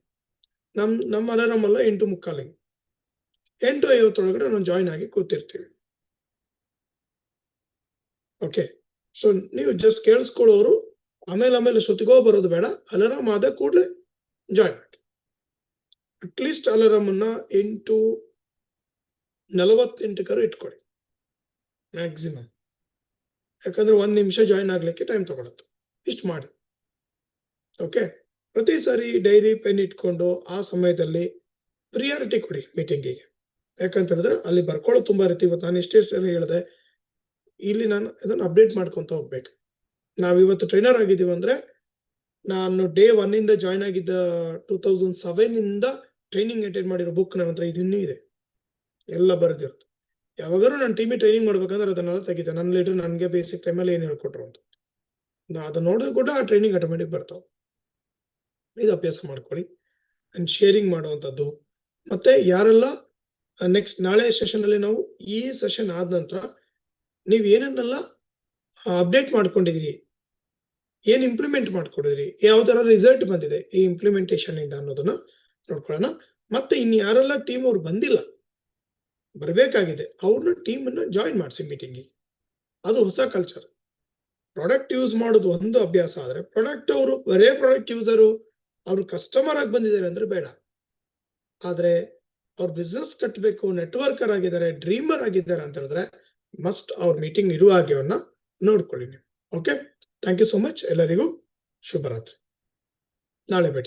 [SPEAKER 1] ನಮ್ಮ ಅಲಾರಾಮ್ ಅಲ್ಲ 8:45, 8:50 ಒಳಗಡೆ ನಾವು ಜಾಯ್ನ್ ಆಗಿ ಕೂತಿರ್ತೀವಿ. ಓಕೆ, ಸೊ ನೀವು ಜಸ್ಟ್ ಕೇಳಿಸ್ಕೊಳ್ಳೋರು ಆಮೇಲೆ ಸುತ್ತಿಗೋ ಬರೋದು ಬೇಡ. ಅಲಾರಾಮ್ ಆದ ಕೂಡಲೇ ಜಾಯ್ನ್ ಮಾಡಿ. ಅಟ್ಲೀಸ್ಟ್ ಅಲಾರಾಮ್ ಅನ್ನ 8:48 ಇಟ್ಕೊಳ್ಳಿ ಮ್ಯಾಕ್ಸಿಮಮ್. ಯಾಕಂದ್ರೆ 1 ನಿಮಿಷ ಜಾಯ್ನ್ ಆಗ್ಲಿಕ್ಕೆ ಟೈಮ್ ತಗೊಳುತ್ತೆ. ಇಷ್ಟು ಮಾಡಿ. ಓಕೆ, ಪ್ರತಿ ಸಾರಿ ಡೈರಿ ಪೆನ್ ಇಟ್ಕೊಂಡು ಆ ಸಮಯದಲ್ಲಿ ಪ್ರಿಯಾರಿಟಿ ಕೊಡಿ ಮೀಟಿಂಗಿಗೆ. ಯಾಕಂತ ಹೇಳಿದ್ರೆ ಅಲ್ಲಿ ಬರ್ಕೊಳ್ಳೋದು ತುಂಬಾ ಇರುತ್ತೆ. ಇವತ್ತು ನಾನು ಎಷ್ಟೆಲ್ಲ ಹೇಳಿದೆ, ಇಲ್ಲಿ ನಾನು ಅದನ್ನ ಅಪ್ಡೇಟ್ ಮಾಡ್ಕೊಂತ ಹೋಗ್ಬೇಕು. ನಾವಿವತ್ತು ಟ್ರೈನರ್ ಆಗಿದ್ದೀವಿ ಅಂದ್ರೆ ನಾನು ಡೇ 1 ಇಂದ ಜಾಯ್ನ್ ಆಗಿದ್ದ 2007 ಇಂದ ಟ್ರೈನಿಂಗ್ ಅಟೆಂಡ್ ಮಾಡಿರೋ ಬುಕ್ ನನ್ನ ಹತ್ರ ಇನ್ನೂ ಇದೆ, ಎಲ್ಲ ಬರೆದಿರುತ್ತೆ. ಯಾವಾಗಾದ್ರೂ ನಾನು ಟೀಮಿಗೆ ಟ್ರೈನಿಂಗ್ ಮಾಡ್ಬೇಕಂದ್ರೆ ಅದನ್ನೆಲ್ಲ ತೆಗಿದೆ. ನನ್ನ ಲೀಡರ್ ನನಗೆ ಬೇಸಿಕ್ ಟೈಮಲ್ಲಿ ಏನ್ ಹೇಳ್ಕೊಟ್ರು ಅಂತ ಅದನ್ನ ನೋಡಿದ್ರು ಕೂಡ ಆ ಟ್ರೈನಿಂಗ್ ಆಟೋಮೆಟಿಕ್ ಬರ್ತಾವ. ಇದು ಅಭ್ಯಾಸ ಮಾಡ್ಕೊಳ್ಳಿ. ಅಂಡ್ ಶೇರಿಂಗ್ ಮಾಡುವಂಥದ್ದು. ಮತ್ತೆ ಯಾರೆಲ್ಲ ನೆಕ್ಸ್ಟ್ ನಾಳೆ ಸೆಷನ್ ಅಲ್ಲಿ ನಾವು ಈ ಸೆಷನ್ ಆದ ನಂತರ ನೀವ್ ಏನನ್ನೆಲ್ಲ ಅಪ್ಡೇಟ್ ಮಾಡ್ಕೊಂಡಿದೀರಿ, ಏನ್ ಇಂಪ್ಲಿಮೆಂಟ್ ಮಾಡ್ಕೊಂಡಿದ್ರಿ, ಯಾವ್ದಾರ ರಿಸಲ್ಟ್ ಬಂದಿದೆ ಈ ಇಂಪ್ಲಿಮೆಂಟೇಷನ್ ಇಂದ ಅನ್ನೋದನ್ನ ನೋಡ್ಕೊಳ್ಳೋಣ. ಮತ್ತೆ ಇನ್ ಯಾರೆಲ್ಲ ಟೀಮ್ ಅವ್ರು ಬಂದಿಲ್ಲ, ಬರ್ಬೇಕಾಗಿದೆ, ಅವ್ರನ್ನ ಟೀಮ್ ಅನ್ನ ಜಾಯಿನ್ ಮಾಡಿಸಿ ಮೀಟಿಂಗಿಗೆ. ಅದು ಹೊಸ ಕಲ್ಚರ್. ಪ್ರಾಡಕ್ಟ್ ಯೂಸ್ ಮಾಡೋದು ಒಂದು ಅಭ್ಯಾಸ ಆದ್ರೆ, ಪ್ರಾಡಕ್ಟ್ ಅವರು ಬರೇ ಪ್ರಾಡಕ್ಟ್ ಯೂಸರು ಅವ್ರು ಕಸ್ಟಮರ್ ಆಗಿ ಬಂದಿದ್ದಾರೆ ಅಂದ್ರೆ ಬೇಡ. ಆದ್ರೆ ಅವ್ರ ಬಿಸ್ನೆಸ್ ಕಟ್ಟಬೇಕು, ನೆಟ್ವರ್ಕರ್ ಆಗಿದ್ದಾರೆ, ಡ್ರೀಮರ್ ಆಗಿದ್ದಾರೆ ಅಂತ ಹೇಳಿದ್ರೆ ಮಸ್ಟ್ ಅವ್ರ ಮೀಟಿಂಗ್ ಇರುವ ಹಾಗೆವನ್ನ ನೋಡ್ಕೊಳ್ಳಿ ನೀವು. Okay, thank you so much. ಎಲ್ಲರಿಗೂ ಶುಭರಾತ್ರಿ. ನಾಳೆ ಭೇಟಿ.